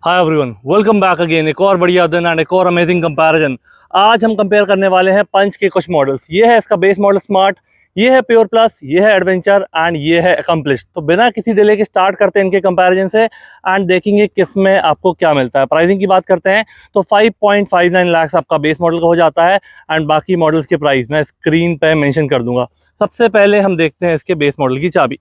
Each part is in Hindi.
Hi everyone, welcome back again. एक और बढ़िया दिन एंड एक और अमेजिंग कंपैरिजन। आज हम कंपेयर करने वाले हैं पंच के कुछ मॉडल्स। ये है इसका बेस मॉडल स्मार्ट, ये है प्योर प्लस, ये है एडवेंचर एंड ये है अकम्प्लिश। तो बिना किसी डिले के स्टार्ट करते हैं इनके कंपैरिजन से एंड देखेंगे किस में आपको क्या मिलता है। प्राइसिंग की बात करते हैं तो 5.59 लाख आपका बेस मॉडल का हो जाता है एंड बाकी मॉडल्स के प्राइस मैं स्क्रीन पे मेंशन कर दूंगा। सबसे पहले हम देखते हैं इसके बेस मॉडल की चाबी।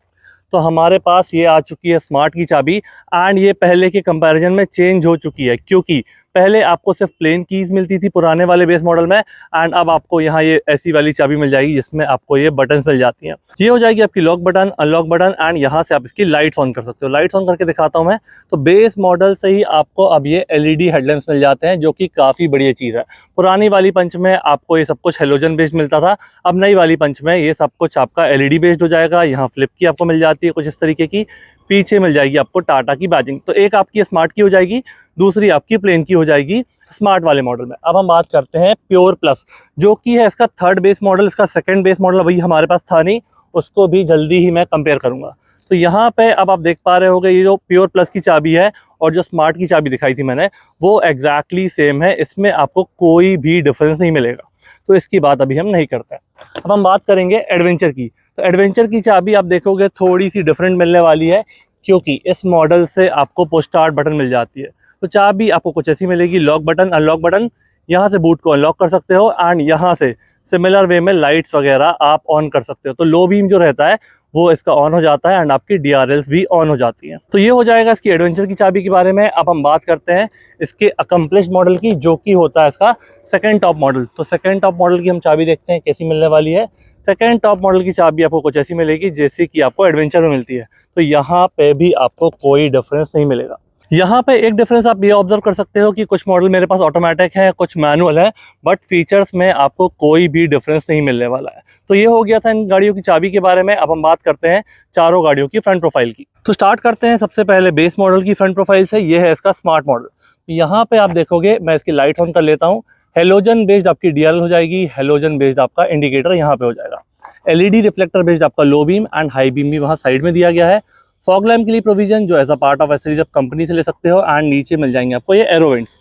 तो हमारे पास ये आ चुकी है स्मार्ट की चाबी एंड ये पहले के कंपैरिजन में चेंज हो चुकी है, क्योंकि पहले आपको सिर्फ प्लेन कीज मिलती थी पुराने वाले बेस मॉडल में एंड अब आपको यहाँ ये ऐसी वाली चाबी मिल जाएगी जिसमें आपको ये बटन्स मिल जाती हैं। ये हो जाएगी आपकी lock button, unlock button and यहाँ से आप इसकी लाइट्स ऑन कर सकते हो। लाइट्स ऑन करके दिखाता हूँ मैं। तो बेस मॉडल से ही आपको अब ये एलईडी हेडलैम्प्स मिल जाते हैं, जो कि काफ़ी बढ़िया चीज़ है। पुरानी वाली पंच में आपको ये सब कुछ हेलोजन बेस्ड मिलता था, अब नई वाली पंच में ये सब कुछ आपका एलईडी बेस्ड हो जाएगा। यहाँ फ्लिप की आपको मिल जाती है कुछ इस तरीके की, पीछे मिल जाएगी आपको टाटा की बैजिंग। तो एक आपकी स्मार्ट की हो जाएगी, दूसरी आपकी प्लेन की हो जाएगी स्मार्ट वाले मॉडल में। अब हम बात करते हैं प्योर प्लस, जो कि है इसका थर्ड बेस मॉडल। इसका सेकंड बेस मॉडल अभी हमारे पास था नहीं, उसको भी जल्दी ही मैं कंपेयर करूंगा। तो यहाँ पे अब आप देख पा रहे होगे ये जो प्योर प्लस की चाबी है और जो स्मार्ट की चाबी दिखाई थी मैंने, वो एग्जैक्टली सेम है। इसमें आपको कोई भी डिफरेंस नहीं मिलेगा, तो इसकी बात अभी हम नहीं करते हैं। अब हम बात करेंगे एडवेंचर की। तो एडवेंचर की चाबी आप देखोगे थोड़ी सी डिफरेंट मिलने वाली है, क्योंकि इस मॉडल से आपको पुश स्टार्ट बटन मिल जाती है। तो चाबी आपको कुछ ऐसी मिलेगी, लॉक बटन, अनलॉक बटन। यहाँ से बूट को अनलॉक कर सकते हो एंड यहाँ से सिमिलर वे में लाइट्स वगैरह आप ऑन कर सकते हो। तो लो बीम जो रहता है वो इसका ऑन हो जाता है एंड आपकी डीआरएल्स भी ऑन हो जाती हैं। तो ये हो जाएगा इसकी एडवेंचर की चाबी के बारे में। अब हम बात करते हैं इसके अकम्प्लिश मॉडल की, जो कि होता है इसका सेकंड टॉप मॉडल। तो सेकंड टॉप मॉडल की हम चाबी देखते हैं कैसी मिलने वाली है। सेकंड टॉप मॉडल की चाबी आपको कुछ ऐसी मिलेगी जैसे कि आपको एडवेंचर में मिलती है। तो यहाँ पे भी आपको कोई डिफरेंस नहीं मिलेगा। यहाँ पे एक डिफरेंस आप ये ऑब्जर्व कर सकते हो कि कुछ मॉडल मेरे पास ऑटोमेटिक है, कुछ मैनुअल है, बट फीचर्स में आपको कोई भी डिफरेंस नहीं मिलने वाला है। तो ये हो गया था इन गाड़ियों की चाबी के बारे में। अब हम बात करते हैं चारों गाड़ियों की फ्रंट प्रोफाइल की। तो स्टार्ट करते हैं सबसे पहले बेस मॉडल की फ्रंट प्रोफाइल से। ये है इसका स्मार्ट मॉडल। यहाँ पे आप देखोगे, मैं इसकी लाइट ऑन कर लेता हूँ। हेलोजन बेस्ड आपकी डीआरएल हो जाएगी, हेलोजन बेस्ड आपका इंडिकेटर यहाँ पे हो जाएगा। एलईडी रिफ्लेक्टर बेस्ड आपका low beam and high beam भी वहाँ साइड में दिया गया है। फॉग लैम्प के लिए प्रोविजन जो as a part of accessories आप कंपनी से ले सकते हो एंड नीचे मिल जाएंगे आपको ये एरो वेंट्स।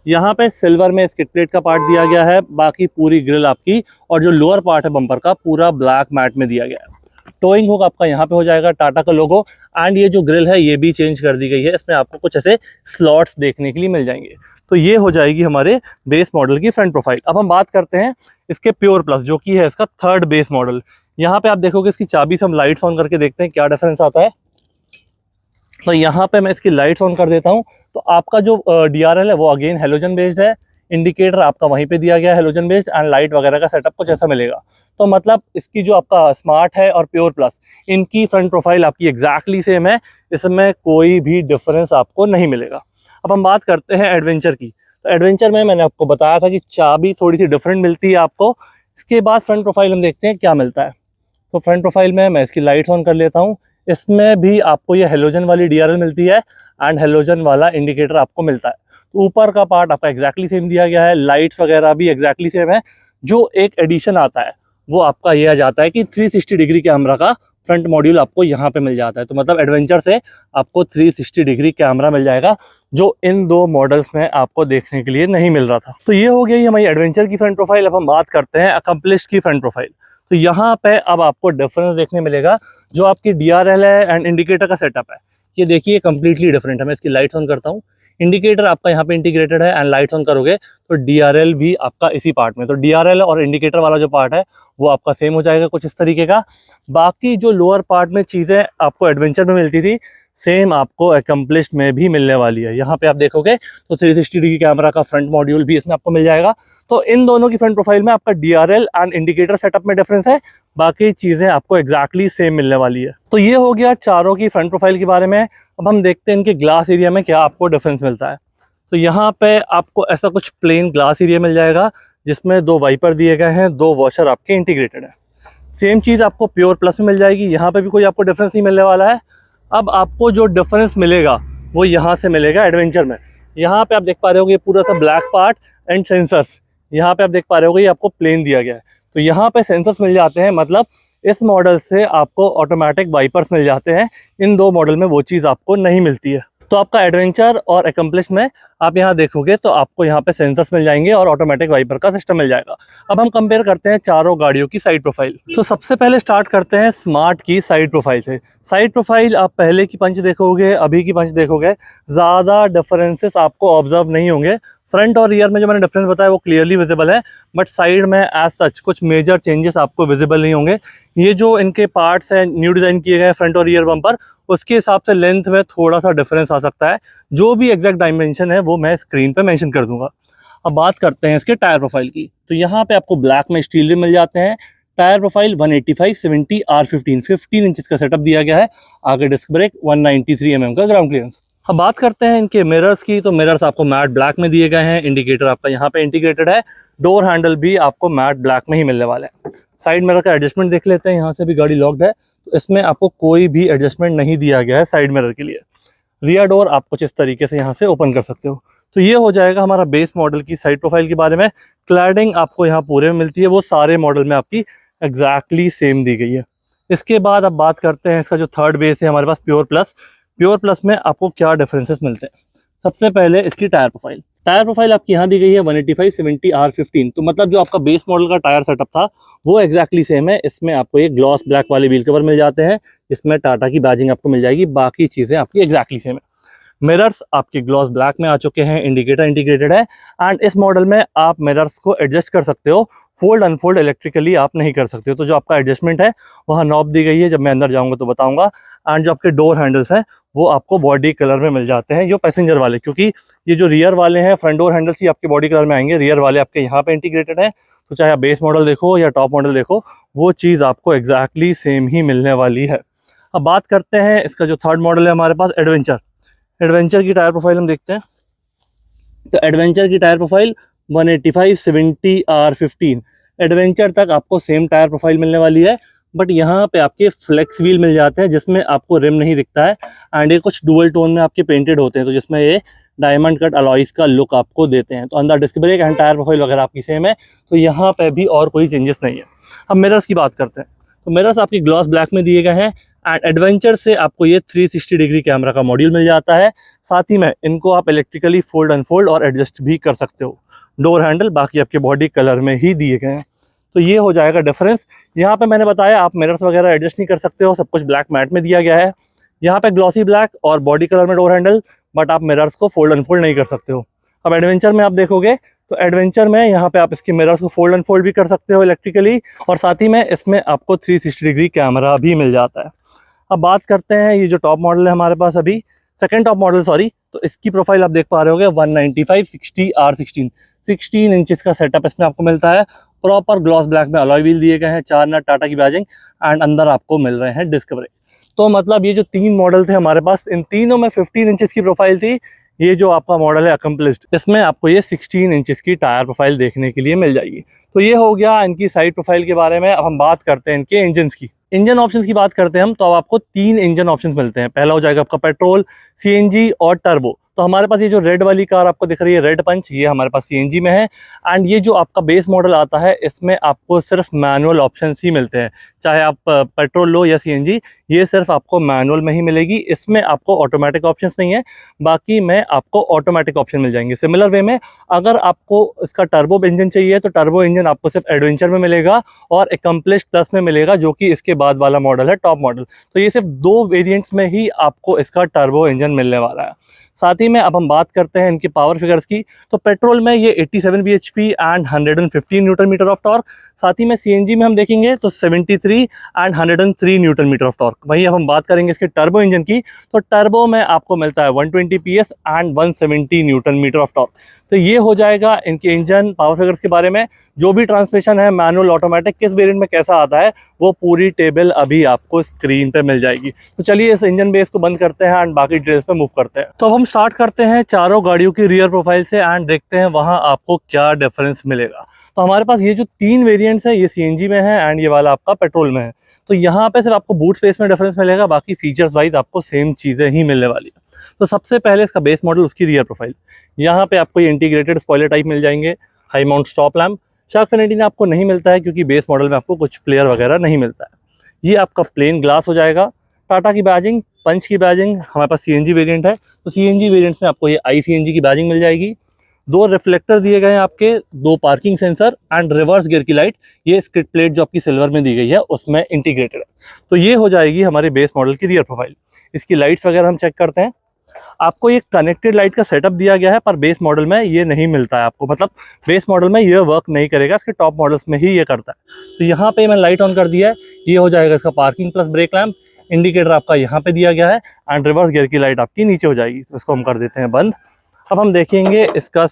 यहाँ पे सिल्वर में स्किड प्लेट का पार्ट दिया गया है, बाकी पूरी ग्रिल आपकी और जो लोअर पार्ट है बम्पर का पूरा ब्लैक मैट में दिया गया है। टोइंग हुक आपका यहाँ पे हो जाएगा, टाटा का लोगो एंड ये जो ग्रिल है ये भी चेंज कर दी गई है। इसमें आपको कुछ ऐसे स्लॉट्स देखने के लिए मिल जाएंगे। तो ये हो जाएगी हमारे बेस मॉडल की फ्रंट प्रोफाइल। अब हम बात करते हैं इसके प्योर प्लस, जो कि है इसका थर्ड बेस मॉडल। यहाँ पे आप देखोगे इसकी चाबी से हम लाइट्स ऑन करके देखते हैं क्या डिफरेंस आता है। तो यहाँ पे मैं इसकी लाइट्स ऑन कर देता हूँ। तो आपका जो डीआरएल है वो अगेन हेलोजन बेस्ड है, इंडिकेटर आपका वहीं पे दिया गया है हेलोजन बेस्ड एंड लाइट वगैरह का सेटअप कुछ ऐसा मिलेगा। तो मतलब इसकी जो आपका स्मार्ट है और प्योर प्लस, इनकी फ्रंट प्रोफाइल आपकी एग्जैक्टली सेम है, इसमें कोई भी डिफरेंस आपको नहीं मिलेगा। अब हम बात करते हैं एडवेंचर की। तो एडवेंचर में मैंने आपको बताया था कि चाबी थोड़ी सी डिफरेंट मिलती है आपको। इसके बाद फ्रंट प्रोफाइल हम देखते हैं क्या मिलता है। तो फ्रंट प्रोफाइल में मैं इसकी लाइट्स ऑन कर लेता हूँ। इसमें भी आपको ये हेलोजन वाली डीआरएल मिलती है एंड हेलोजन वाला इंडिकेटर आपको मिलता है। तो ऊपर का पार्ट आपका एग्जैक्टली सेम दिया गया है, लाइट्स वगैरह भी एग्जैक्टली सेम है। जो एक एडिशन आता है वो आपका ये आ जाता है कि 360 डिग्री कैमरा का फ्रंट मॉड्यूल आपको यहाँ पे मिल जाता है। तो मतलब एडवेंचर से आपको 360 डिग्री कैमरा मिल जाएगा, जो इन दो मॉडल्स में आपको देखने के लिए नहीं मिल रहा था। तो ये हो गई हमारी एडवेंचर की फ्रंट प्रोफाइल। अब हम बात करते हैं अकम्प्लिश की फ्रंट प्रोफाइल। तो यहाँ पे अब आपको डिफरेंस देखने मिलेगा। जो आपकी डीआरएल है एंड इंडिकेटर का सेटअप है, ये देखिए कंप्लीटली डिफरेंट है। मैं इसकी लाइट्स ऑन करता हूँ। इंडिकेटर आपका यहाँ पे इंटीग्रेटेड है एंड लाइट्स ऑन करोगे तो डीआरएल भी आपका इसी पार्ट में। तो डीआरएल और इंडिकेटर वाला जो पार्ट है वो आपका सेम हो जाएगा कुछ इस तरीके का। बाकी जो लोअर पार्ट में चीज़ें आपको एडवेंचर में मिलती थी, सेम आपको अकम्प्लिश्ड में भी मिलने वाली है। यहाँ पे आप देखोगे तो 360 डिग्री कैमरा का फ्रंट मॉड्यूल भी इसमें आपको मिल जाएगा। तो इन दोनों की फ्रंट प्रोफाइल में आपका डीआरएल एंड इंडिकेटर सेटअप में डिफरेंस है, बाकी चीज़ें आपको एग्जैक्टली सेम मिलने वाली है। तो ये हो गया चारों की फ्रंट प्रोफाइल के बारे में। अब हम देखते हैं इनके ग्लास एरिया में क्या आपको डिफरेंस मिलता है। तो यहाँ पे आपको ऐसा कुछ प्लेन ग्लास एरिया मिल जाएगा, जिसमें 2 वाइपर दिए गए हैं, 2 वॉशर आपके इंटीग्रेटेड है। सेम चीज़ आपको प्योर प्लस में मिल जाएगी। यहाँ पे भी कोई आपको डिफरेंस नहीं मिलने वाला है। अब आपको जो डिफरेंस मिलेगा वो यहाँ से मिलेगा एडवेंचर में। यहाँ पे आप देख पा रहे होगे पूरा सा ब्लैक पार्ट एंड सेंसर्स। यहाँ पे आप देख पा रहे होगे ये आपको प्लेन दिया गया है। तो यहाँ पे सेंसर्स मिल जाते हैं, मतलब इस मॉडल से आपको ऑटोमेटिक वाइपर्स मिल जाते हैं। इन दो मॉडल में वो चीज़ आपको नहीं मिलती है। तो आपका एडवेंचर और एकम्प्लिश में आप यहाँ देखोगे तो आपको यहाँ पे सेंसर्स मिल जाएंगे और ऑटोमेटिक वाइपर का सिस्टम मिल जाएगा। अब हम कंपेयर करते हैं चारों गाड़ियों की साइड प्रोफाइल। तो सबसे पहले स्टार्ट करते हैं स्मार्ट की साइड प्रोफाइल से। साइड प्रोफाइल आप पहले की पंच देखोगे, अभी की पंच देखोगे, ज़्यादा डिफरेंसेस आपको ऑब्जर्व नहीं होंगे। फ्रंट और रियर में जो मैंने डिफरेंस बताया वो क्लियरली विजिबल है, बट साइड में एज सच कुछ मेजर चेंजेस आपको विजिबल नहीं होंगे। ये जो इनके पार्ट्स हैं न्यू डिज़ाइन किए गए फ्रंट और रियर बम्पर, उसके हिसाब से लेंथ में थोड़ा सा डिफरेंस आ सकता है। जो भी एग्जैक्ट डायमेंशन है वो मैं स्क्रीन पे मेंशन कर दूंगा। अब बात करते हैं इसके टायर प्रोफाइल की। तो यहाँ पे आपको ब्लैक में स्टील रिम मिल जाते हैं। टायर प्रोफाइल 185/70 R15 15 इंचेस का सेटअप दिया गया है। आगे डिस्क ब्रेक 193 mm का ग्राउंड क्लियरेंस। अब बात करते हैं इनके मिरर्स की। तो मिरर्स आपको मैट ब्लैक में दिए गए हैं। इंडिकेटर आपका यहाँ पे इंटीग्रेटेड है। डोर हैंडल भी आपको मैट ब्लैक में ही मिलने वाला है। साइड मिरर का एडजस्टमेंट देख लेते हैं। यहाँ से भी गाड़ी लॉक्ड है, तो इसमें आपको कोई भी एडजस्टमेंट नहीं दिया गया है साइड मिरर के लिए। रियर डोर आप कुछ इस तरीके से यहाँ से ओपन कर सकते हो। तो ये हो जाएगा हमारा बेस मॉडल की साइड प्रोफाइल के बारे में। क्लैडिंग आपको यहाँ पूरे में मिलती है, वो सारे मॉडल में आपकी एग्जैक्टली सेम दी गई है। इसके बाद अब बात करते हैं इसका जो थर्ड बेस है हमारे पास प्योर प्लस। प्योर प्लस में आपको क्या डिफरेंसेस मिलते हैं। सबसे पहले इसकी टायर प्रोफाइल। टायर प्रोफाइल आपकी यहाँ दी गई है 185/70 R15। तो मतलब जो आपका बेस मॉडल का टायर सेटअप था वो एग्जैक्टली सेम है। इसमें आपको ये ग्लॉस ब्लैक वाले व्हील कवर मिल जाते हैं, इसमें टाटा की बैजिंग आपको मिल जाएगी। बाकी चीज़ें आपकी एग्जैक्टली सेम है। मिरर्स आपके ग्लॉस ब्लैक में आ चुके हैं। इंडिकेटर इंटीग्रेटेड है एंड इस मॉडल में आप मिरर्स को एडजस्ट कर सकते हो। फोल्ड अनफोल्ड इलेक्ट्रिकली आप नहीं कर सकते हो। तो जो आपका एडजस्टमेंट है वहाँ नॉब दी गई है, जब मैं अंदर जाऊँगा तो बताऊँगा। एंड जो आपके डोर हैंडल्स हैं वो आपको बॉडी कलर में मिल जाते हैं, जो पैसेंजर वाले, क्योंकि ये जो रियर वाले हैं फ्रंट डोर हैंडल्स ही आपके बॉडी कलर में आएंगे। रियर वाले आपके यहाँ पे इंटीग्रेटेड हैं। तो चाहे आप बेस मॉडल देखो या टॉप मॉडल देखो, वो चीज़ आपको एग्जैक्टली सेम ही मिलने वाली है। अब बात करते हैं इसका जो थर्ड मॉडल है हमारे पास एडवेंचर। एडवेंचर की टायर प्रोफाइल हम देखते हैं। तो एडवेंचर की टायर प्रोफाइल 185/70 R15। एडवेंचर तक आपको सेम टायर प्रोफाइल मिलने वाली है, बट यहाँ पे आपके फ्लेक्स व्हील मिल जाते हैं जिसमें आपको रिम नहीं दिखता है। एंड ये कुछ डुअल टोन में आपके पेंटेड होते हैं, तो जिसमें ये डायमंड कट अलॉयज का लुक आपको देते हैं। तो अंदर disc brake and tyre profile वगैरह आपकी सेम है, तो यहाँ पे भी और कोई चेंजेस नहीं है। अब मिरर्स की बात करते हैं। तो मिरर्स आपकी ग्लॉस ब्लैक में दिए गए हैं एंड एडवेंचर से आपको ये 360 डिग्री कैमरा का मॉड्यूल मिल जाता है। साथ ही में इनको आप इलेक्ट्रिकली फोल्ड अनफोल्ड और एडजस्ट भी कर सकते हो। डोर हैंडल बाकी आपके बॉडी कलर में ही दिए गए हैं। तो ये हो जाएगा डिफरेंस। यहाँ पे मैंने बताया आप मिरर्स वगैरह एडजस्ट नहीं कर सकते हो, सब कुछ ब्लैक मैट में दिया गया है। यहाँ पे ग्लॉसी ब्लैक और बॉडी कलर में डोर हैंडल, बट आप मिरर्स को फोल्ड अनफोल्ड नहीं कर सकते हो। अब एडवेंचर में आप देखोगे तो एडवेंचर में यहाँ पे आप इसके मिरर्स को फोल्ड अनफोल्ड भी कर सकते हो इलेक्ट्रिकली, और साथ ही में इसमें आपको 360 डिग्री कैमरा भी मिल जाता है। अब बात करते हैं ये जो टॉप मॉडल है हमारे पास अभी, सेकंड टॉप मॉडल सॉरी, तो इसकी प्रोफाइल आप देख पा रहे होगे 195/60 R16। 16 इंचेस का सेटअप इसमें आपको मिलता है। प्रॉपर ग्लॉस ब्लैक में अलॉय व्हील दिए गए हैं, 4 नट टाटा की बैजिंग एंड अंदर आपको मिल रहे हैं डिस्क ब्रेक। तो मतलब ये जो 3 मॉडल थे हमारे पास, इन तीनों में 15 इंचेस की प्रोफाइल थी। ये जो आपका मॉडल है अकम्प्लिश्ड, इसमें आपको ये 16 इंचेस की टायर प्रोफाइल देखने के लिए मिल जाएगी। तो ये हो गया इनकी साइड प्रोफाइल के बारे में। अब हम बात करते हैं इनके इंजन की। इंजन ऑप्शंस की बात करते हैं हम, तो अब आपको 3 इंजन ऑप्शंस मिलते हैं। पहला हो जाएगा आपका पेट्रोल, सीएनजी और टर्बो। तो हमारे पास ये जो रेड वाली कार आपको दिख रही है रेड पंच, ये हमारे पास सीएनजी में है। एंड ये जो आपका बेस मॉडल आता है इसमें आपको सिर्फ मैनुअल ऑप्शंस ही मिलते हैं। चाहे आप पेट्रोल लो या सीएनजी, ये सिर्फ आपको मैनुअल में ही मिलेगी। इसमें आपको ऑटोमेटिक ऑप्शंस नहीं है, बाकी में आपको ऑटोमेटिक ऑप्शन मिल जाएंगे। सिमिलर वे में अगर आपको इसका टर्बो इंजन चाहिए तो टर्बो इंजन आपको सिर्फ एडवेंचर में मिलेगा और एकम्प्लिश्ड प्लस में मिलेगा, जो कि इसके बाद वाला मॉडल है टॉप मॉडल। तो ये सिर्फ 2 वेरिएंट्स में ही आपको इसका टर्बो इंजन मिलने वाला है। साथ ही में अब हम बात करते हैं इनके पावर फिगर्स की। तो पेट्रोल में ये 87 bhp and 115 newton metre of torque. साथ ही में सीएनजी में हम देखेंगे तो 73 and 103 newton metre of torque. वहीं अब हम बात करेंगे इसके टर्बो इंजन की, तो टर्बो में आपको मिलता है 120 PS and 170 newton metre of torque. तो ये हो जाएगा इनके इंजन पावर फिगर्स के बारे में। जो भी ट्रांसमिशन है मैनुअल ऑटोमेटिक किस वेरिएंट में कैसा आता है वो पूरी टेबल अभी आपको स्क्रीन पे मिल जाएगी। तो चलिए इस इंजन बेस को बंद करते हैं एंड बाकी डिटेल्स पे मूव करते हैं। तो अब हम स्टार्ट करते हैं चारों गाड़ियों की रियर प्रोफाइल से एंड देखते हैं वहां आपको क्या डिफरेंस मिलेगा। तो हमारे पास ये जो 3 वेरिएंट्स है, ये सीएनजी में है एंड ये वाला आपका पेट्रोल में है। तो यहाँ पे सिर्फ आपको बूट स्पेस में डिफरेंस मिलेगा, बाकी फीचर्स वाइज आपको सेम चीज़ें ही मिलने वाली है। तो सबसे पहले इसका बेस मॉडल, उसकी रियर प्रोफाइल। यहाँ पे आपको ये इंटीग्रेटेड स्पॉइलर टाइप मिल जाएंगे, high mount stop lamp. Shark fin 18 आपको नहीं मिलता है क्योंकि बेस मॉडल में आपको कुछ प्लेयर वगैरह नहीं मिलता है। ये आपका प्लेन ग्लास हो जाएगा, टाटा की बैजिंग पंच की बैजिंग, हमारे पास सीएनजी वेरिएंट है, तो सीएनजी वेरिएंट्स में आपको ये आईसीएनजी की बैजिंग मिल जाएगी। 2 रिफ्लेक्टर दिए गए हैं आपके, 2 parking sensor and reverse gear की लाइट, ये स्किड प्लेट जो आपकी सिल्वर में दी गई है उसमें इंटीग्रेटेड है। तो ये हो जाएगी हमारे बेस मॉडल की रियर प्रोफाइल। इसकी लाइट्स वगैरह हम चेक करते हैं। आपको ये कनेक्टेड लाइट का सेटअप दिया गया है, पर बेस मॉडल में ये नहीं मिलता है आपको, मतलब बेस मॉडल में ये वर्क नहीं करेगा, इसके टॉप मॉडल्स में ही ये करता है। तो यहाँ पे मैंने लाइट ऑन कर दिया है, ये हो जाएगा इसका parking plus brake lamp. Indicator आपका यहाँ पे दिया गया है एंड रिवर्स गियर की लाइट आपकी नीचे हो जाएगी, तो इसको हम कर देते हैं बंद। अब हम देखेंगे इसका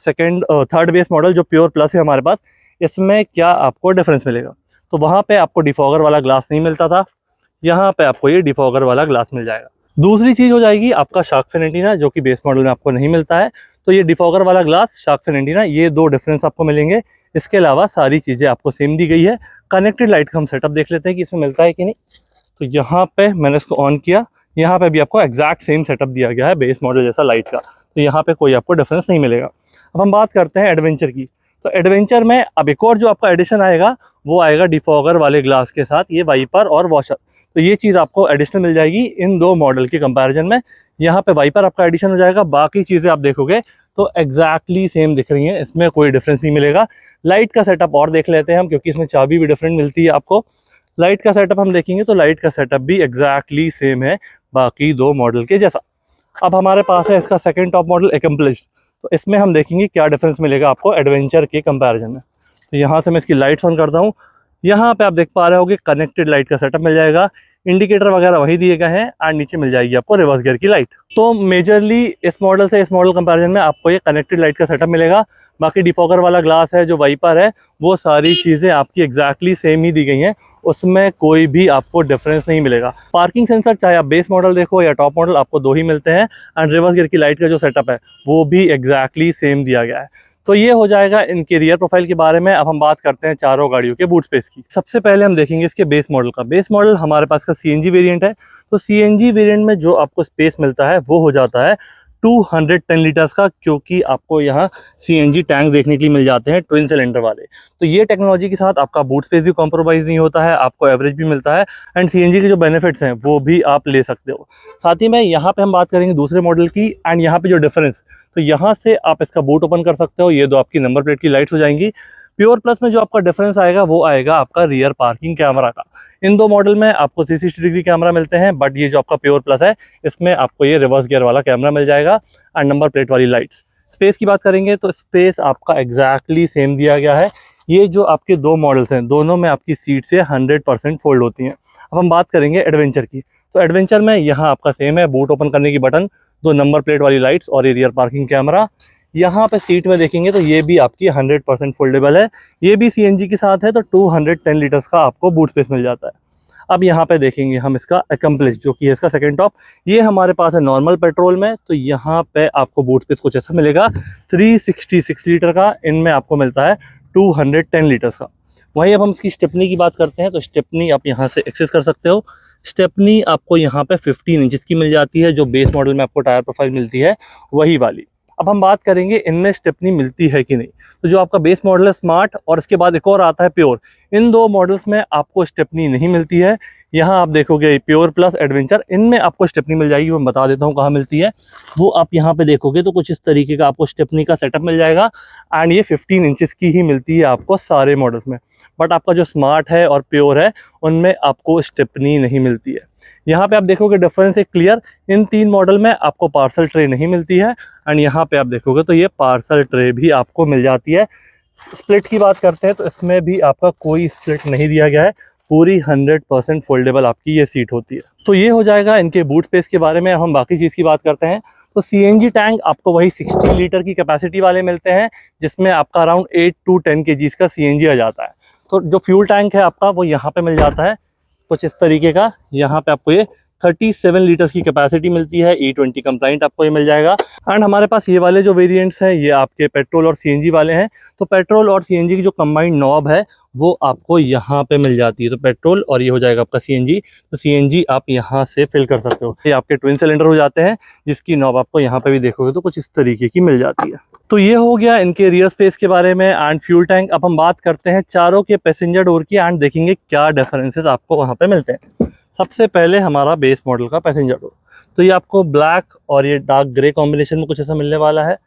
थर्ड बेस मॉडल जो प्योर प्लस है हमारे पास, इसमें क्या आपको डिफरेंस मिलेगा। तो वहाँ पे आपको डिफॉगर वाला ग्लास नहीं मिलता था, यहाँ पे आपको ये डिफॉगर वाला ग्लास मिल जाएगा। दूसरी चीज़ हो जाएगी आपका शार्क फिन एंटीना, जो कि बेस मॉडल में आपको नहीं मिलता है। तो ये डिफॉगर वाला ग्लास, शार्क फिन एंटीना, ये 2 डिफरेंस आपको मिलेंगे। इसके अलावा सारी चीज़ें आपको सेम दी गई है। कनेक्टेड लाइट का हम सेटअप देख लेते हैं कि इसमें मिलता है कि नहीं। तो यहाँ पे मैंने इसको ऑन किया, यहाँ पे भी आपको एग्जैक्ट सेम सेटअप दिया गया है बेस मॉडल जैसा लाइट का, तो यहाँ पे कोई आपको डिफरेंस नहीं मिलेगा। अब हम बात करते हैं एडवेंचर की। तो एडवेंचर में अब एक और जो आपका एडिशन आएगा वो आएगा डिफॉगर वाले ग्लास के साथ, ये वाइपर और वॉशर। तो ये चीज़ आपको एडिशनल मिल जाएगी इन 2 मॉडल के कंपैरिजन में। यहाँ पे वाइपर आपका एडिशन हो जाएगा, बाकी चीज़ें आप देखोगे तो एग्जैक्टली सेम दिख रही हैं, इसमें कोई डिफरेंस नहीं मिलेगा। लाइट का सेटअप और देख लेते हैं हम, क्योंकि इसमें चाबी भी डिफरेंट मिलती है आपको। लाइट का सेटअप हम देखेंगे तो लाइट का सेटअप भी एग्जैक्टली सेम है बाकी 2 मॉडल के जैसा। अब हमारे पास है इसका सेकंड टॉप मॉडल एकम्प्लिश्ड, तो इसमें हम देखेंगे क्या डिफरेंस मिलेगा आपको एडवेंचर के कंपैरिजन में। तो यहाँ से मैं इसकी लाइट्स ऑन करता हूँ, यहाँ पे आप देख पा रहे होगे कनेक्टेड लाइट का सेटअप मिल जाएगा, इंडिकेटर वगैरह वही दिए गए हैं एंड नीचे मिल जाएगी आपको रिवर्स गियर की लाइट। तो मेजरली इस मॉडल से इस मॉडल कंपैरिजन में आपको ये कनेक्टेड लाइट का सेटअप मिलेगा। बाकी डिफॉगर वाला ग्लास है, जो वाइपर है, वो सारी चीज़ें आपकी एग्जैक्टली सेम ही दी गई हैं, उसमें कोई भी आपको डिफरेंस नहीं मिलेगा। पार्किंग सेंसर चाहे आप बेस मॉडल देखो या टॉप मॉडल, आपको 2 ही मिलते हैं एंड रिवर्स गियर की लाइट का जो सेटअप है वो भी एग्जैक्टली सेम दिया गया है। तो ये हो जाएगा इनके रियर प्रोफाइल के बारे में। अब हम बात करते हैं चारों गाड़ियों के बूट स्पेस की। सबसे पहले हम देखेंगे इसके बेस मॉडल का। बेस मॉडल हमारे पास का सीएनजी वेरिएंट है, तो सीएनजी वेरिएंट में जो आपको स्पेस मिलता है वो हो जाता है 210 लीटर्स का, क्योंकि आपको यहाँ सीएनजी टैंक देखने के लिए मिल जाते हैं ट्विन सिलेंडर वाले। तो ये टेक्नोलॉजी के साथ आपका बूट स्पेस भी कॉम्प्रोमाइज़ नहीं होता है, आपको एवरेज भी मिलता है एंड सीएनजी के जो बेनिफिट्स हैं वो भी आप ले सकते हो। साथ ही में यहाँ पे हम बात करेंगे दूसरे मॉडल की एंड यहाँ पे जो डिफरेंस, तो यहाँ से आप इसका बूट ओपन कर सकते हो, ये 2 आपकी नंबर प्लेट की लाइट्स हो जाएंगी। प्योर प्लस में जो आपका डिफरेंस आएगा वो आएगा आपका रियर पार्किंग कैमरा का। इन 2 मॉडल में आपको 360 डिग्री कैमरा मिलते हैं, बट ये जो आपका प्योर प्लस है इसमें आपको ये रिवर्स गियर वाला कैमरा मिल जाएगा एंड नंबर प्लेट वाली लाइट्स। स्पेस की बात करेंगे तो स्पेस आपका एग्जैक्टली सेम दिया गया है। ये जो आपके 2 मॉडल्स हैं दोनों में आपकी सीट से 100% फोल्ड होती हैं। अब हम बात करेंगे एडवेंचर की। तो एडवेंचर में यहाँ आपका सेम है, बूट ओपन करने की बटन, 2 नंबर प्लेट वाली लाइट्स और ये रियर पार्किंग कैमरा। यहाँ पे सीट में देखेंगे तो ये भी आपकी 100% फोल्डेबल है, ये भी सीएनजी के साथ है, तो 210 लीटर्स का आपको बूट स्पेस मिल जाता है। अब यहाँ पे देखेंगे हम इसका एकम्प्लिश, जो कि है इसका सेकंड टॉप। ये हमारे पास है नॉर्मल पेट्रोल में, तो यहाँ पे आपको बूट स्पेस कुछ ऐसा मिलेगा 366 लीटर का, इनमें आपको मिलता है 210 लीटर्स का। वहीं अब हम इसकी स्टेपनी की बात करते हैं, तो स्टेपनी आप यहाँ से एक्सेस कर सकते हो। स्टेपनी आपको यहाँ पे 15 इंचेस की मिल जाती है, जो बेस मॉडल में आपको टायर प्रोफाइल मिलती है वही वाली। अब हम बात करेंगे इनमें स्टेपनी मिलती है कि नहीं। तो जो आपका बेस मॉडल है स्मार्ट, और इसके बाद एक और आता है प्योर, इन 2 मॉडल्स में आपको स्टेपनी नहीं मिलती है। यहाँ आप देखोगे प्योर प्लस एडवेंचर, इनमें आपको स्टेपनी मिल जाएगी, मैं बता देता हूँ कहाँ मिलती है। वो आप यहाँ पे देखोगे तो कुछ इस तरीके का आपको स्टेपनी का सेटअप मिल जाएगा एंड ये 15 इंचेस की ही मिलती है आपको सारे मॉडल्स में। बट आपका जो स्मार्ट है और प्योर है उनमें आपको स्टेपनी नहीं मिलती है। यहाँ पे आप देखोगे डिफरेंस एक क्लियर, इन 3 मॉडल में आपको पार्सल ट्रे नहीं मिलती है एंड यहाँ पे आप देखोगे तो ये पार्सल ट्रे भी आपको मिल जाती है। स्प्लिट की बात करते हैं तो इसमें भी आपका कोई स्प्लिट नहीं दिया गया है, पूरी 100% फोल्डेबल आपकी ये सीट होती है। तो ये हो जाएगा इनके बूट स्पेस के बारे में। हम बाकी चीज़ की बात करते हैं तो सीएनजी टैंक आपको वही 60 लीटर की कैपेसिटी वाले मिलते हैं, जिसमें आपका अराउंड 8 to 10 kg का सीएनजी आ जाता है। तो जो फ्यूल टैंक है आपका वो यहाँ पे मिल जाता है कुछ इस तरीके का। यहाँ पे आपको ये 37 लीटर्स की कैपेसिटी मिलती है, E20 कंप्लाइंट आपको ये मिल जाएगा। एंड हमारे पास ये वाले जो वेरिएंट्स हैं ये आपके पेट्रोल और सीएनजी वाले हैं। तो पेट्रोल और सीएनजी की जो कंबाइंड नॉब है वो आपको यहाँ पे मिल जाती है। तो पेट्रोल और ये हो जाएगा आपका सीएनजी, तो सीएनजी आप यहाँ से फिल कर सकते हो। ये आपके ट्विन सिलेंडर हो जाते हैं, जिसकी नॉब आपको यहाँ पे भी देखोगे तो कुछ इस तरीके की मिल जाती है। तो ये हो गया इनके रियर स्पेस के बारे में एंड फ्यूल टैंक। अब हम बात करते हैं चारों के पैसेंजर डोर की एंड देखेंगे क्या डिफरेंसेस आपको वहाँ पे मिलते हैं। सबसे पहले हमारा बेस मॉडल का पैसेंजर डोर, तो ये आपको ब्लैक और ये डार्क ग्रे कॉम्बिनेशन में कुछ ऐसा मिलने वाला है।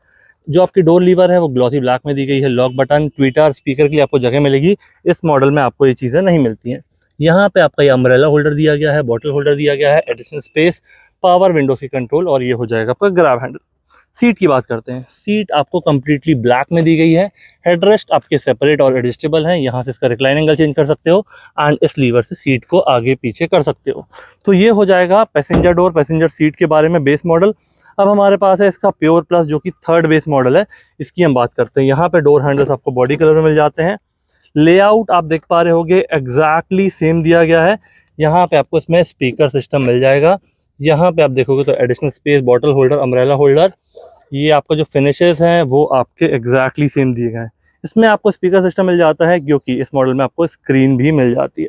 जो आपकी डोर लीवर है वो ग्लॉसी ब्लैक में दी गई है। लॉक बटन, ट्विटर, स्पीकर के लिए आपको जगह मिलेगी। इस मॉडल में आपको ये चीज़ें नहीं मिलती हैं। यहाँ पे आपका ये अम्ब्रेला होल्डर दिया गया है, बॉटल होल्डर दिया गया है, एडिशनल स्पेस, पावर विंडोज की कंट्रोल, और ये हो जाएगा आपका ग्रैब हैंडल। सीट की बात करते हैं। सीट आपको कम्प्लीटली ब्लैक में दी गई है। हेडरेस्ट आपके सेपरेट और एडजस्टेबल हैं। यहाँ से इसका रिक्लाइन एंगल चेंज कर सकते हो एंड इस लीवर से सीट को आगे पीछे कर सकते हो। तो ये हो जाएगा पैसेंजर डोर, पैसेंजर सीट के बारे में बेस मॉडल। अब हमारे पास है इसका प्योर प्लस, जो कि थर्ड बेस मॉडल है। इसकी हम बात करते हैं। यहाँ पे डोर हैंडल्स आपको बॉडी कलर में मिल जाते हैं। लेआउट आप देख पा रहे होगे एग्जैक्टली सेम दिया गया है। यहाँ पे आपको इसमें स्पीकर सिस्टम मिल जाएगा। यहाँ पे आप देखोगे तो additional space, bottle holder, umbrella holder, ये आपका जो फिनिशेस हैं वो आपके एग्जैक्टली सेम दिए गए हैं। इसमें आपको स्पीकर सिस्टम मिल जाता है, क्योंकि इस मॉडल में आपको स्क्रीन भी मिल जाती है।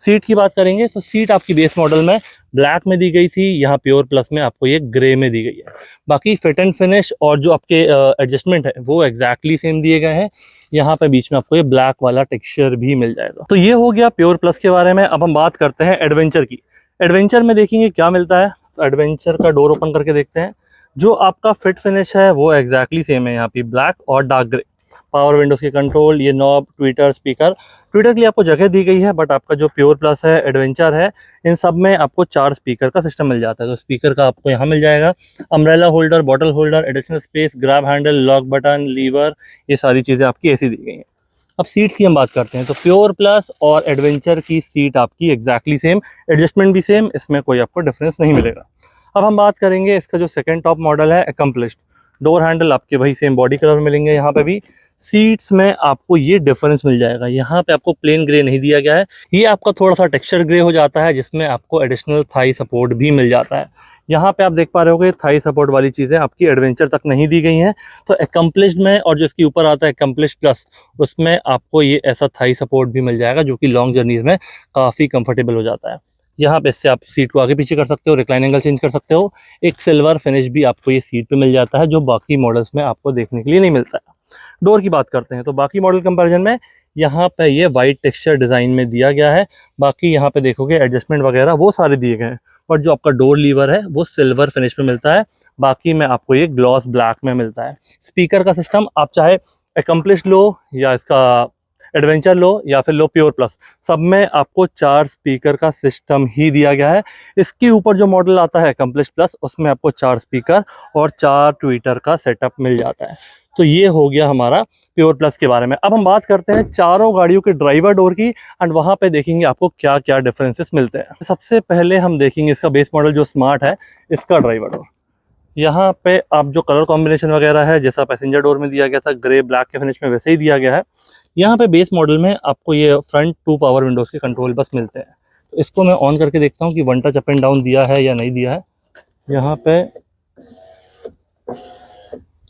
सीट की बात करेंगे तो सीट आपकी बेस मॉडल में ब्लैक में दी गई थी, यहाँ प्योर प्लस में आपको ये ग्रे में दी गई है। बाकी फिट एंड फिनिश और जो आपके एडजस्टमेंट है वो एग्जैक्टली सेम दिए गए हैं। यहाँ पे बीच में आपको ये ब्लैक वाला टेक्सचर भी मिल जाएगा। तो ये हो गया प्योर प्लस के बारे में। अब हम बात करते हैं एडवेंचर की। एडवेंचर में देखेंगे क्या मिलता है। तो एडवेंचर का डोर ओपन करके देखते हैं। जो आपका फिट फिनिश है वो एग्जैक्टली सेम है, यहाँ पे ब्लैक और डार्क ग्रे। पावर विंडोज की कंट्रोल, ये नॉब, ट्विटर, स्पीकर। ट्विटर के लिए आपको जगह दी गई है, बट आपका जो प्योर प्लस है, एडवेंचर है, इन सब में आपको 4 स्पीकर का सिस्टम मिल जाता है। तो स्पीकर का आपको यहाँ मिल जाएगा। Umbrella holder, bottle holder, additional space, grab handle, lock button, lever, ये सारी चीज़ें आपकी ऐसी दी गई हैं। अब सीट्स की हम बात करते हैं। तो प्योर प्लस और एडवेंचर की सीट आपकी एग्जैक्टली सेम, एडजस्टमेंट भी सेम, इसमें कोई आपको डिफरेंस नहीं मिलेगा। अब हम बात करेंगे इसका जो सेकंड टॉप मॉडल है, अकम्प्लिश्ड। डोर हैंडल आपके वही सेम बॉडी कलर में मिलेंगे। यहाँ पे भी सीट्स में आपको ये डिफरेंस मिल जाएगा। यहाँ पे आपको प्लेन ग्रे नहीं दिया गया है, ये आपका थोड़ा सा टेक्सचर ग्रे हो जाता है, जिसमें आपको एडिशनल थाई सपोर्ट भी मिल जाता है। यहाँ पे आप देख पा रहे होगे थाई सपोर्ट वाली चीज़ें आपकी एडवेंचर तक नहीं दी गई हैं। तो अकम्प्लिश्ड में और जो इसके ऊपर आता है अकम्प्लिश्ड प्लस, उसमें आपको ये ऐसा थाई सपोर्ट भी मिल जाएगा, जो कि लॉन्ग जर्नीज में काफ़ी कंफर्टेबल हो जाता है। यहाँ पे इससे आप सीट को आगे पीछे कर सकते हो, रिक्लाइन एंगल चेंज कर सकते हो। एक सिल्वर फिनिश भी आपको ये सीट पे मिल जाता है, जो बाकी मॉडल्स में आपको देखने के लिए नहीं मिलता है। डोर की बात करते हैं तो बाकी मॉडल कंपैरिजन में यहाँ पे ये वाइट टेक्सचर डिज़ाइन में दिया गया है। बाकी यहाँ पे देखोगे एडजस्टमेंट वगैरह वो सारे दिए गए हैं, और जो आपका डोर लीवर है वो सिल्वर फिनिश में मिलता है। बाकी में आपको ये ग्लॉस ब्लैक में मिलता है। स्पीकर का सिस्टम आप चाहे अकम्प्लिश्ड लो या इसका एडवेंचर लो या फिर लो प्योर प्लस, सब में आपको 4 स्पीकर का सिस्टम ही दिया गया है। इसके ऊपर जो मॉडल आता है अकम्प्लिश्ड प्लस, उसमें आपको 4 स्पीकर और 4 ट्विटर का सेटअप मिल जाता है। तो ये हो गया हमारा प्योर प्लस के बारे में। अब हम बात करते हैं चारों गाड़ियों के ड्राइवर डोर की, एंड वहाँ पे देखेंगे आपको क्या क्या डिफरेंसेस मिलते हैं। सबसे पहले हम देखेंगे इसका बेस मॉडल जो स्मार्ट है, इसका ड्राइवर डोर। यहाँ पे आप जो कलर कॉम्बिनेशन वगैरह है, जैसा पैसेंजर डोर में दिया गया था ग्रे ब्लैक के फिनिश में, वैसे ही दिया गया है। यहाँ पे बेस मॉडल में आपको ये फ्रंट 2 पावर विंडोज़ के कंट्रोल बस मिलते हैं। तो इसको मैं ऑन करके देखता हूँ कि 1 टच अप एंड डाउन दिया है या नहीं दिया है। यहाँ पे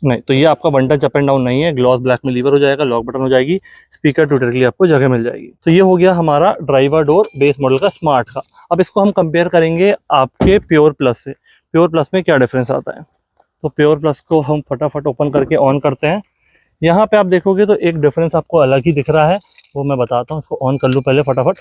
नहीं, तो ये आपका 1 टच अप एंड डाउन नहीं है। ग्लॉस ब्लैक में लीवर हो जाएगा, लॉक बटन हो जाएगी, स्पीकर ट्विटर के लिए आपको जगह मिल जाएगी। तो ये हो गया हमारा ड्राइवर डोर बेस मॉडल का स्मार्ट का। अब इसको हम कंपेयर करेंगे आपके प्योर प्लस से। प्योर प्लस में क्या डिफरेंस आता है, तो प्योर प्लस को हम फटाफट ओपन करके ऑन करते हैं। यहाँ पे आप देखोगे तो एक डिफरेंस आपको अलग ही दिख रहा है, वो मैं बताता हूँ। इसको ऑन कर लूँ पहले फटाफट।